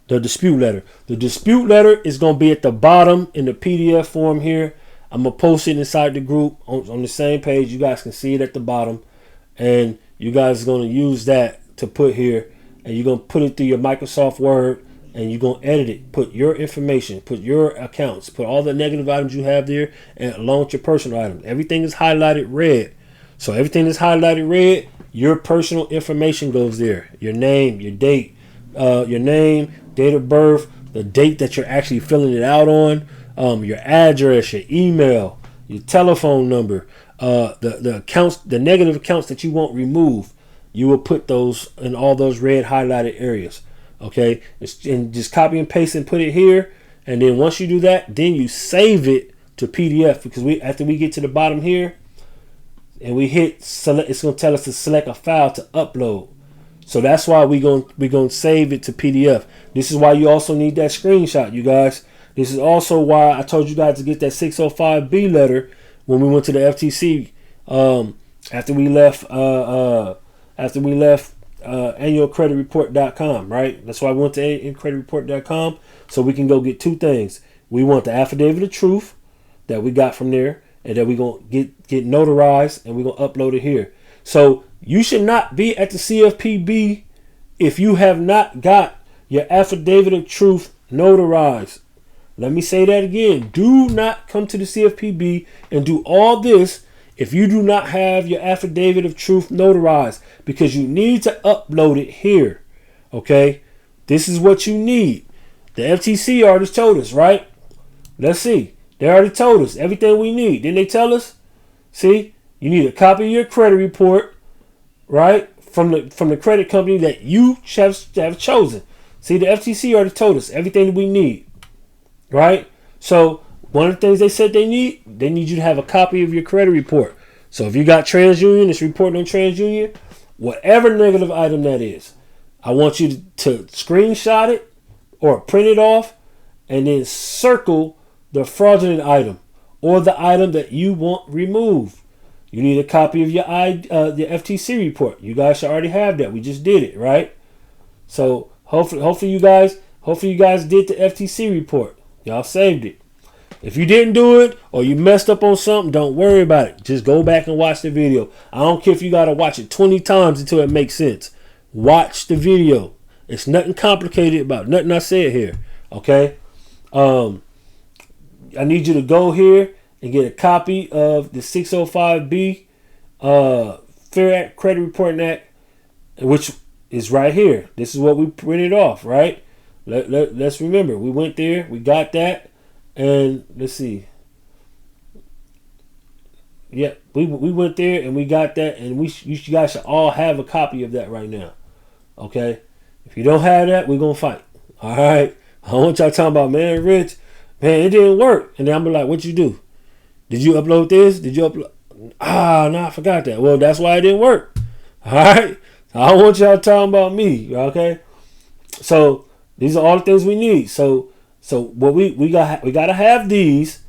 The dispute letter. The dispute letter is gonna be at the bottom in the PDF form here. I'm gonna post it inside the group on the same page. You guys can see it at the bottom, and you guys are gonna use that to put here, and you're gonna put it through your Microsoft Word, and you're gonna edit it. Put your information, put your accounts, put all the negative items you have there, and along with your personal items. Everything is highlighted red. So everything that's highlighted red, your personal information goes there. Your name, your date, date of birth, the date that you're actually filling it out on, your address, your email, your telephone number, the accounts, the negative accounts that you won't remove. You will put those in all those red highlighted areas. Okay, and just copy and paste and put it here. And then once you do that, then you save it to PDF, because after we get to the bottom here and we hit select, it's going to tell us to select a file to upload. So that's why we're going to save it to PDF. This is why you also need that screenshot, you guys. This is also why I told you guys to get that 605B letter when we went to the FTC after we left annualcreditreport.com, right? That's why we went to annualcreditreport.com, so we can go get two things. We want the affidavit of truth that we got from there, and that we're going to get notarized, and we're going to upload it here. So you should not be at the CFPB if you have not got your affidavit of truth notarized. Let me say that again. Do not come to the CFPB and do all this if you do not have your affidavit of truth notarized, because you need to upload it here. Okay? This is what you need. The FTC already told us, right? Let's see. They already told us everything we need. Didn't they tell us? See? You need a copy of your credit report, right? From the credit company that you have chosen. See, the FTC already told us everything that we need, right? So one of the things they said they need you to have a copy of your credit report. So if you got TransUnion, it's reporting on TransUnion, whatever negative item that is, I want you to screenshot it or print it off, and then circle the fraudulent item or the item that you want removed. You need a copy of your the FTC report. You guys should already have that. We just did it, right? So hopefully you guys did the FTC report. Y'all saved it. If you didn't do it or you messed up on something, don't worry about it. Just go back and watch the video. I don't care if you got to watch it 20 times until it makes sense. Watch the video. It's nothing complicated about nothing I said here. Okay? I need you to go here and get a copy of the 605B Fair Credit Reporting Act, which is right here. This is what we printed off, right? Let's remember, we went there, we got that, and let's see. Yeah, we went there and we got that, and you guys should all have a copy of that right now. Okay? If you don't have that, we're going to fight. All right? I don't want y'all talking about, man, Rich, man, it didn't work. And then I'm like, what you do? Did you upload this? Did you upload? No, I forgot that. Well, that's why it didn't work. All right? I don't want y'all talking about me. Okay? So these are all the things we need. So what we got to have these.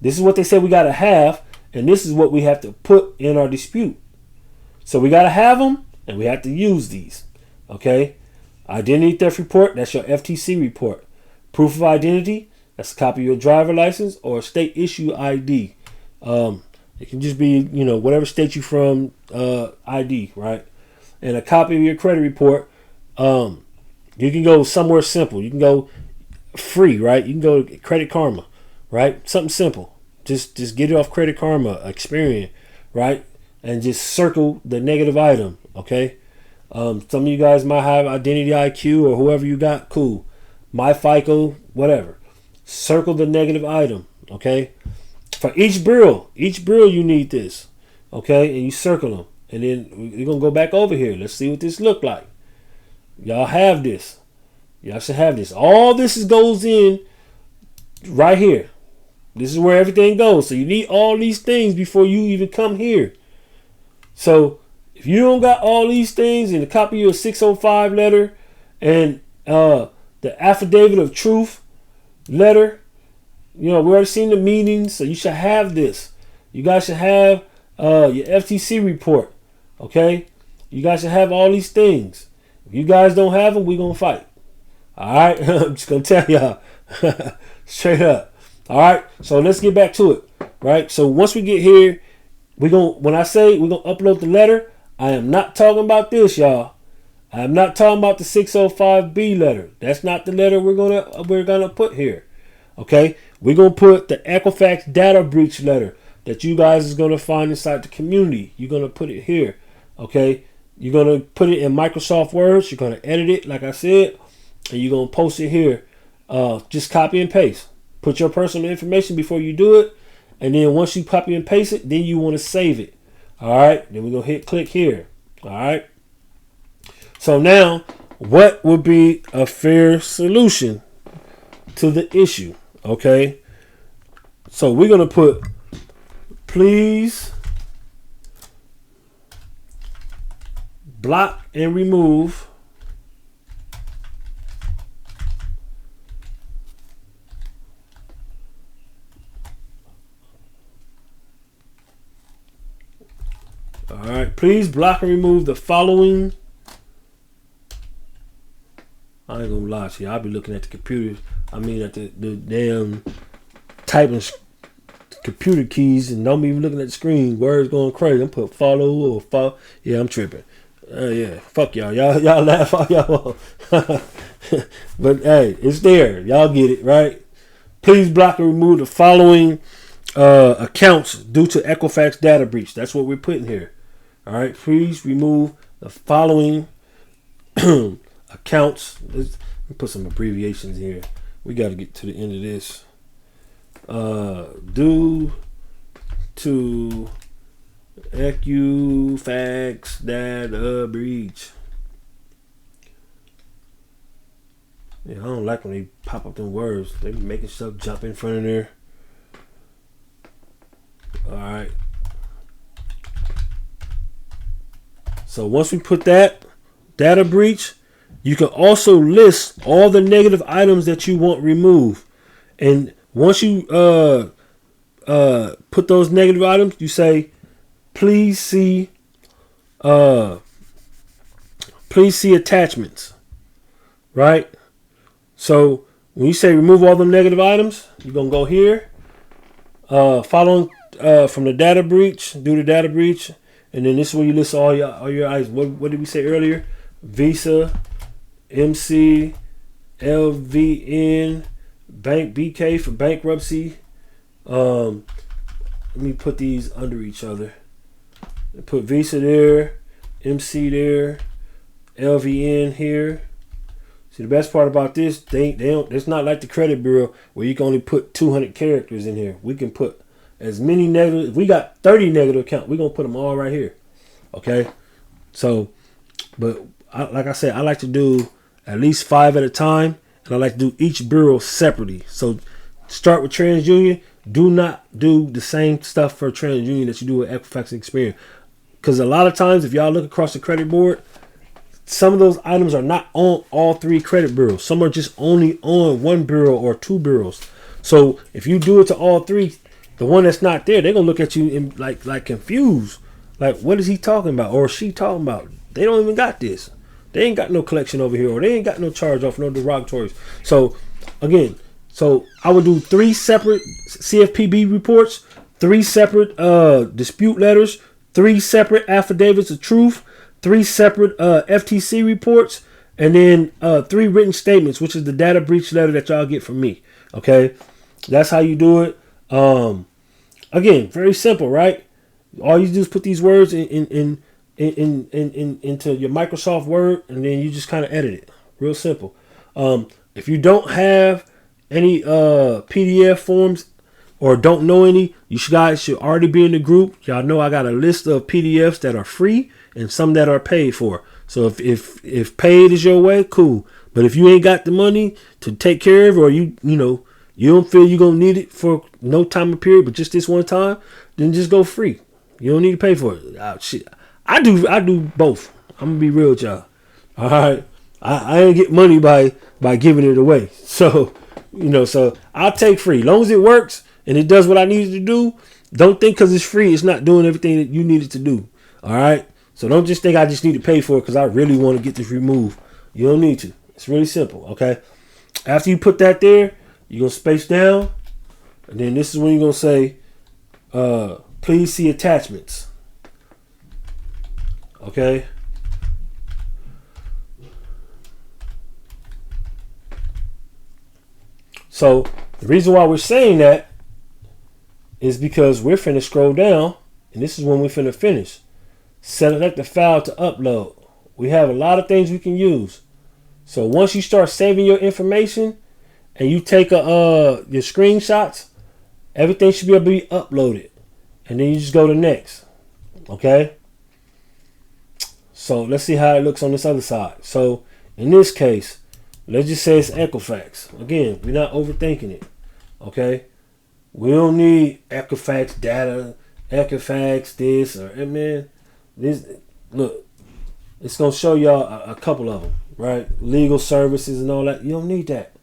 This is what they said we got to have, and this is what we have to put in our dispute. So we got to have them, and we have to use these. Okay? Identity theft report, that's your FTC report. Proof of identity, that's a copy of your driver license or state issue ID. It can just be, whatever state you from, ID, right? And a copy of your credit report. You can go somewhere simple. You can go free, right? You can go to Credit Karma, right? Something simple. Just get it off Credit Karma, Experian, right? And just circle the negative item, okay? Some of you guys might have Identity IQ or whoever you got, cool. My FICO, whatever. Circle the negative item, okay? For each bureau you need this, okay? And you circle them. And then we're going to go back over here. Let's see what this look like. Y'all have this. Y'all should have this. All this goes in right here. This is where everything goes. So you need all these things before you even come here. So if you don't got all these things and a copy of your 605 letter and the affidavit of truth letter, we already seen the meetings, so you should have this. You guys should have your FTC report. Okay? You guys should have all these things. If you guys don't have them, we're going to fight. All right? I'm just going to tell y'all. Straight up. All right? So let's get back to it. Right? So once we get here, when I say we're going to upload the letter, I am not talking about this, y'all. I am not talking about the 605B letter. That's not the letter we're gonna put here. Okay? We're going to put the Equifax Data Breach letter that you guys is going to find inside the community. You're going to put it here. Okay? You're going to put it in Microsoft Word. You're going to edit it, like I said, and you're going to post it here. Just copy and paste. Put your personal information before you do it. And then once you copy and paste it, then you want to save it. All right? Then we're going to hit click here. All right? So now, what would be a fair solution to the issue? Okay? So we're going to put, please block and remove please block and remove the following. I ain't gonna lie to you. I'll be looking at the computer. I mean, at the damn typing computer keys and don't be even looking at the screen. Words going crazy. I'm put follow or follow. Yeah, I'm tripping. Yeah, fuck y'all. Y'all laugh all y'all. But hey, it's there. Y'all get it, right? Please block and remove the following accounts due to Equifax data breach. That's what we're putting here. All right. Please remove the following accounts. Let's put some abbreviations here. We got to get to the end of this. Due to Equifax data breach. Yeah, I don't like when they pop up them words. They be making stuff jump in front of there. Alright. So once we put that data breach, you can also list all the negative items that you want removed. And once you put those negative items, you say, please see attachments. Right? So when you say remove all the negative items, you're gonna go here, following from the data breach, do the data breach, and then this is where you list all your items. What did we say earlier? Visa, MC, LVN, Bank BK for bankruptcy. Let me put these under each other. Put Visa there, MC there, LVN here. See, the best part about this, they don't. It's not like the credit bureau where you can only put 200 characters in here. We can put as many negative. If we got 30 negative accounts, we're gonna put them all right here. Okay. So, but like I said, I like to do at least 5 at a time, and I like to do each bureau separately. So, start with TransUnion. Do not do the same stuff for TransUnion that you do with Equifax and Experian, because a lot of times, if y'all look across the credit board, some of those items are not on all 3 credit bureaus. Some are just only on 1 bureau or 2 bureaus. So if you do it to all 3, the one that's not there, they're gonna look at you in like confused. Like, what is he talking about or she talking about? They don't even got this. They ain't got no collection over here, or they ain't got no charge off, no derogatories. So again, I would do 3 separate CFPB reports, 3 separate dispute letters, 3 separate affidavits of truth, 3 separate FTC reports, and then 3 written statements, which is the data breach letter that y'all get from me. Okay, that's how you do it. Again, very simple, right? All you do is put these words into your Microsoft Word, and then you just kind of edit it. Real simple. If you don't have any PDF forms or don't know any, you guys should already be in the group. Y'all know I got a list of PDFs that are free and some that are paid for. So if paid is your way, cool. But if you ain't got the money to take care of it, or you don't feel you're gonna need it for no time or period, but just this one time, then just go free. You don't need to pay for it. Shit, I do both. I'm gonna be real with y'all. All right, I ain't get money by giving it away. So So I'll take free. As long as it works and it does what I need it to do, don't think because it's free, it's not doing everything that you need it to do. All right? So don't just think I just need to pay for it because I really want to get this removed. You don't need to. It's really simple, okay? After you put that there, you're going to space down. And then this is when you're going to say, please see attachments. Okay? So the reason why we're saying that is because we're finna scroll down, and this is when we're finna finish. Select the file to upload. We have a lot of things we can use. So once you start saving your information and you take your screenshots, everything should be able to be uploaded. And then you just go to next. Okay? So let's see how it looks on this other side. So in this case, let's just say it's Equifax. Again, we're not overthinking it. Okay? We don't need Equifax data, Equifax this, or man. This, look, it's going to show y'all a couple of them, right? Legal services and all that. You don't need that.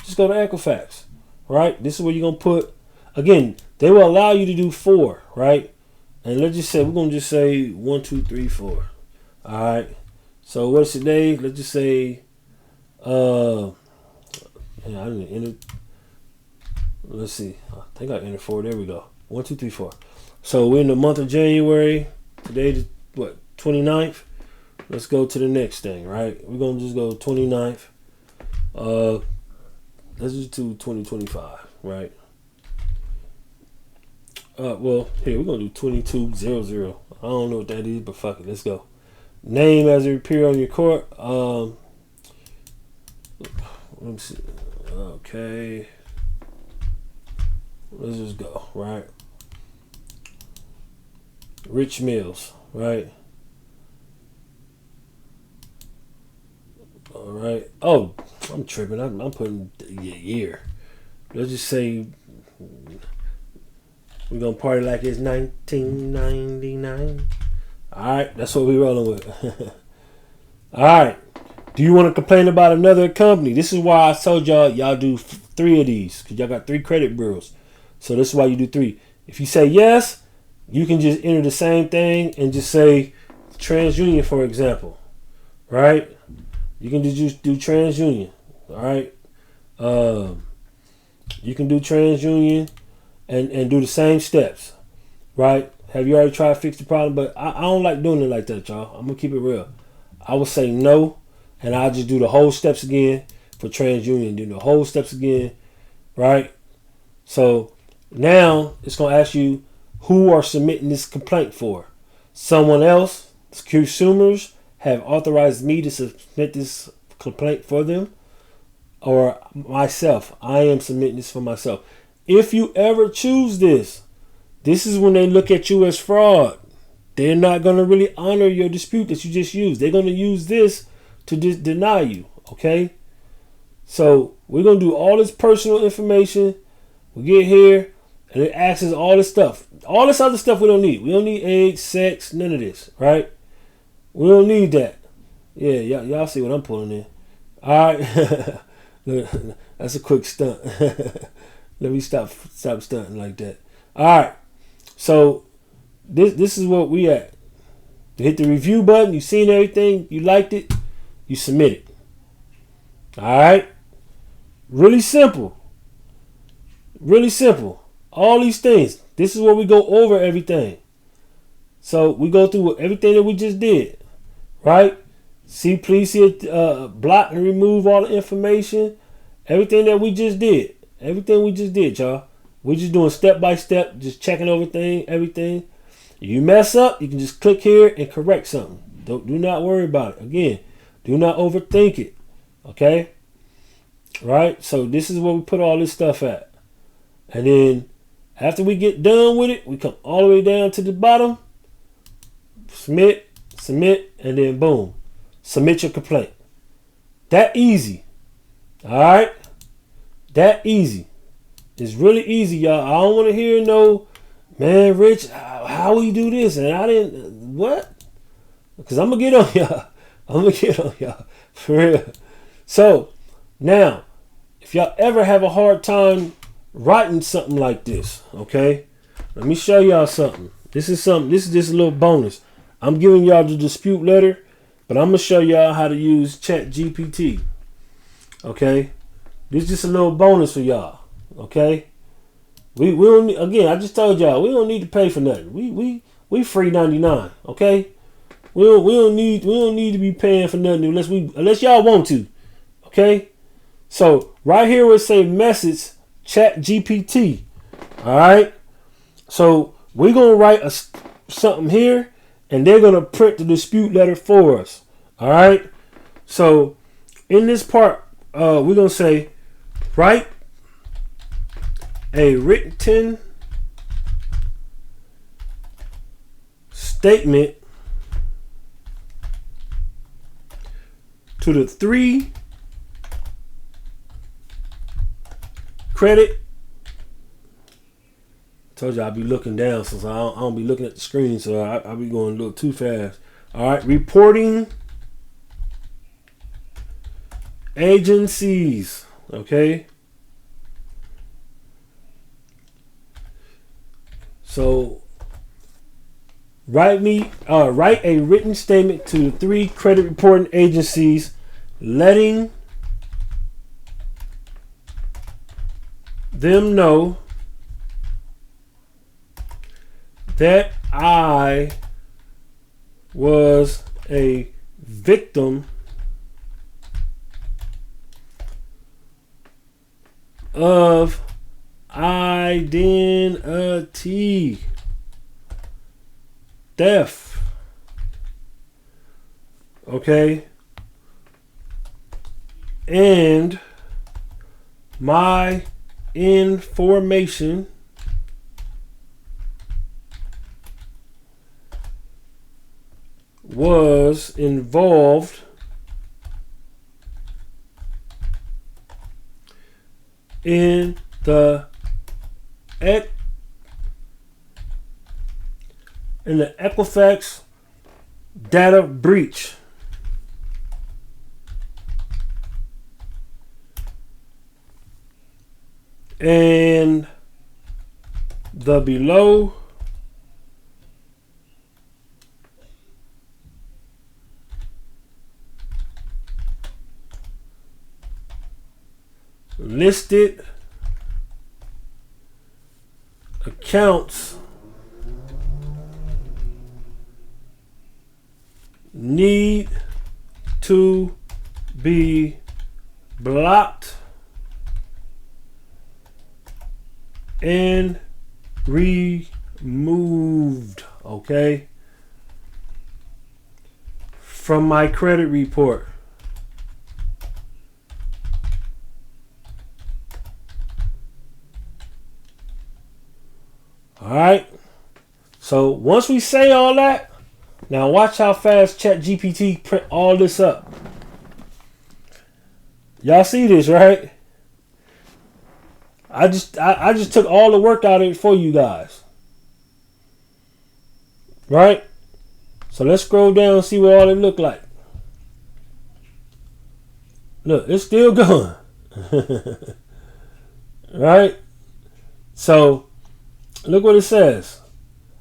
Just go to Equifax, right? This is where you're going to put, again, they will allow you to do 4, right? And let's just say, we're going to just say 1, 2, 3, 4. All right. So what's today? Let's just say, I didn't enter. Let's see. I think I entered 4. There we go. 1, 2, 3, 4. So we're in the month of January. Today, what, 29th? Let's go to the next thing, right? We're going to just go 29th. Let's just do 2025, right? Well, here, we're going to do 2200. I don't know what that is, but fuck it. Let's go. Name as it appear on your court. Let me see. Okay. Let's just go, right? Rich Mills, right? All right. Oh, I'm tripping. I'm putting year. Let's just say we're gonna party like it's 1999. All right, that's what we're rolling with. All right. Do you want to complain about another company? This is why I told y'all do 3 of these because y'all got 3 credit bureaus. So this is why you do 3. If you say yes, you can just enter the same thing and just say TransUnion, for example, right? You can just do TransUnion, all right? You can do TransUnion and do the same steps, right? Have you already tried to fix the problem? But I don't like doing it like that, y'all. I'm going to keep it real. I will say no, and I'll just do the whole steps again for TransUnion, do the whole steps again, right? So now it's going to ask you who are submitting this complaint for. Someone else, consumers, have authorized me to submit this complaint for them, or myself. I am submitting this for myself. If you ever choose this is when they look at you as fraud. They're not going to really honor your dispute that you just used. They're going to use this to deny you, okay? So we're going to do all this personal information. We get here, and it asks us all this stuff. All this other stuff we don't need. We don't need age, sex, none of this, right? We don't need that. Yeah, y'all see what I'm pulling in. All right. That's a quick stunt. Let me stop stunting like that. All right. So this is what we at. You hit the review button. You seen everything. You liked it. You submit it. All right. Really simple. Really simple. All these things. This is where we go over everything. So we go through everything that we just did. Right? Please see it, block and remove all the information. Everything that we just did. Everything we just did, y'all. We're just doing step by step, just checking everything. If you mess up, you can just click here and correct something. Do not worry about it. Again, do not overthink it. Okay? Right? So this is where we put all this stuff at. And then after we get done with it, we come all the way down to the bottom. Submit, and then boom. Submit your complaint. That easy. Alright? That easy. It's really easy, y'all. I don't want to hear no, man, Rich, how we do this? And I didn't, what? Because I'm going to get on y'all. For real. So, now, if y'all ever have a hard time writing something like this, okay, let me show y'all something. This is just a little bonus. I'm giving y'all the dispute letter, but I'm gonna show y'all how to use ChatGPT. Okay, this is just a little bonus for y'all. Okay, we don't, again, I just told y'all we don't need to pay for nothing. We free 99. Okay, we don't need to be paying for nothing unless y'all want to. Okay, so right here where it say message ChatGPT. All right, so we're gonna write something here, and they're gonna print the dispute letter for us. All right, so in this part, we're gonna say write a written statement to the 3 credit. Told you I'll be looking down, since I don't be looking at the screen, so I'll be going a little too fast. All right, reporting agencies. Okay, so write a written statement to the 3 credit reporting agencies, letting them know that I was a victim of identity theft. Okay, and my information was involved in the Equifax data breach. And the below listed accounts need to be blocked and removed, okay, from my credit report. All right, so once we say all that, now watch how fast ChatGPT print all this up. Y'all see this, right? I just took all the work out of it for you guys. Right? So let's scroll down and see what all it look like. Look, it's still going. Right? So look what it says.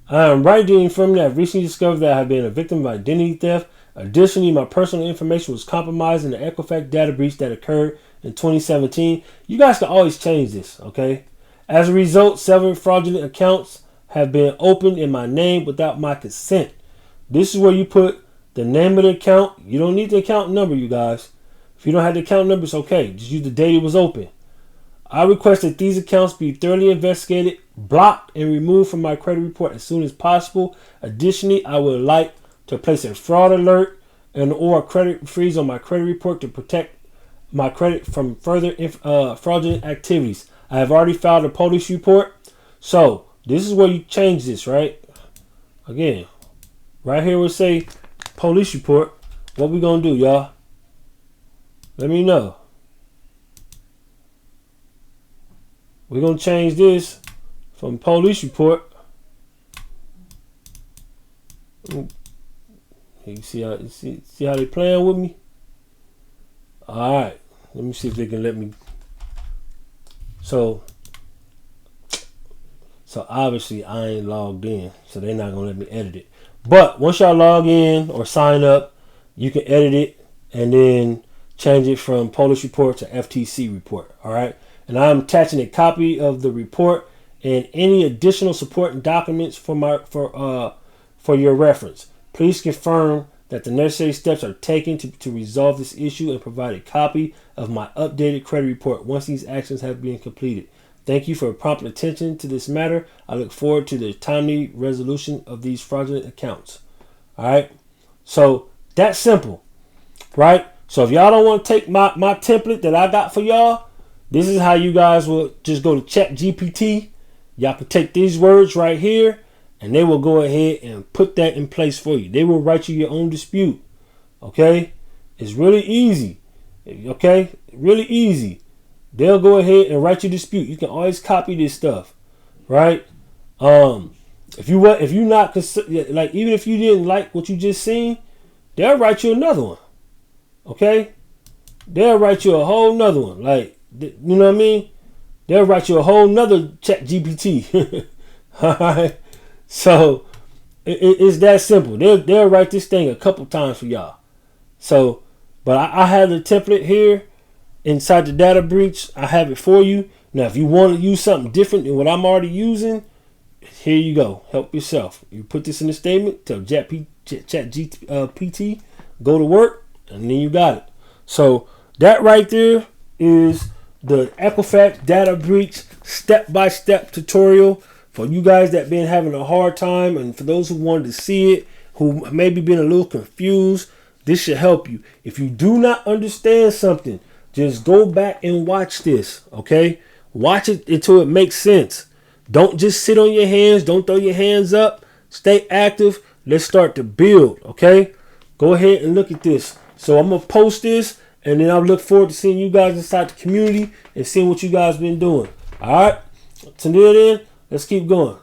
I am writing from that. I've recently discovered that I have been a victim of identity theft. Additionally, my personal information was compromised in the Equifax data breach that occurred in 2017. You guys can always change this, okay? As a result, several fraudulent accounts have been opened in my name without my consent. This is where you put the name of the account. You don't need the account number, you guys. If you don't have the account number, it's okay. Just use the date it was open. I request that these accounts be thoroughly investigated, blocked, and removed from my credit report as soon as possible. Additionally, I would like to place a fraud alert and or a credit freeze on my credit report to protect my credit from further fraudulent activities. I have already filed a police report. So this is where you change this, right? Again, right here we'll say police report. What we gonna do, y'all? Let me know. We're gonna change this from police report. You see how they playing with me? All right. Let me see if they can let me So obviously I ain't logged in, so they're not gonna let me edit it. But once y'all log in or sign up, you can edit it and then change it from Polish report to FTC report. All right, and I'm attaching a copy of the report and any additional supporting documents for your reference. Please confirm that the necessary steps are taken to resolve this issue and provide a copy of my updated credit report once these actions have been completed. Thank you for prompt attention to this matter. I look forward to the timely resolution of these fraudulent accounts. All right. So that's simple, right? So if y'all don't want to take my template that I got for y'all, this is how you guys will just go to ChatGPT. Y'all can take these words right here and they will go ahead and put that in place for you. They will write you your own dispute. Okay. It's really easy. Okay. Really easy. They'll go ahead and write your dispute. You can always copy this stuff, right? If you not like, even if you didn't like what you just seen, they'll write you another one. Okay, they'll write you a whole nother one. Like, you know what I mean? They'll write you a whole nother ChatGPT. All right. So it's that simple. They'll write this thing a couple times for y'all. So, but I have the template here. Inside the data breach, I have it for you. Now, if you want to use something different than what I'm already using, here you go. Help yourself. You put this in the statement, tell ChatGPT, go to work, and then you got it. So that right there is the Equifax Data Breach step-by-step tutorial for you guys that been having a hard time, and for those who wanted to see it, who maybe been a little confused, this should help you. If you do not understand something, just go back and watch this, okay? Watch it until it makes sense. Don't just sit on your hands. Don't throw your hands up. Stay active. Let's start to build, okay? Go ahead and look at this. So I'm going to post this, and then I look forward to seeing you guys inside the community and seeing what you guys been doing. All right? Until then, let's keep going.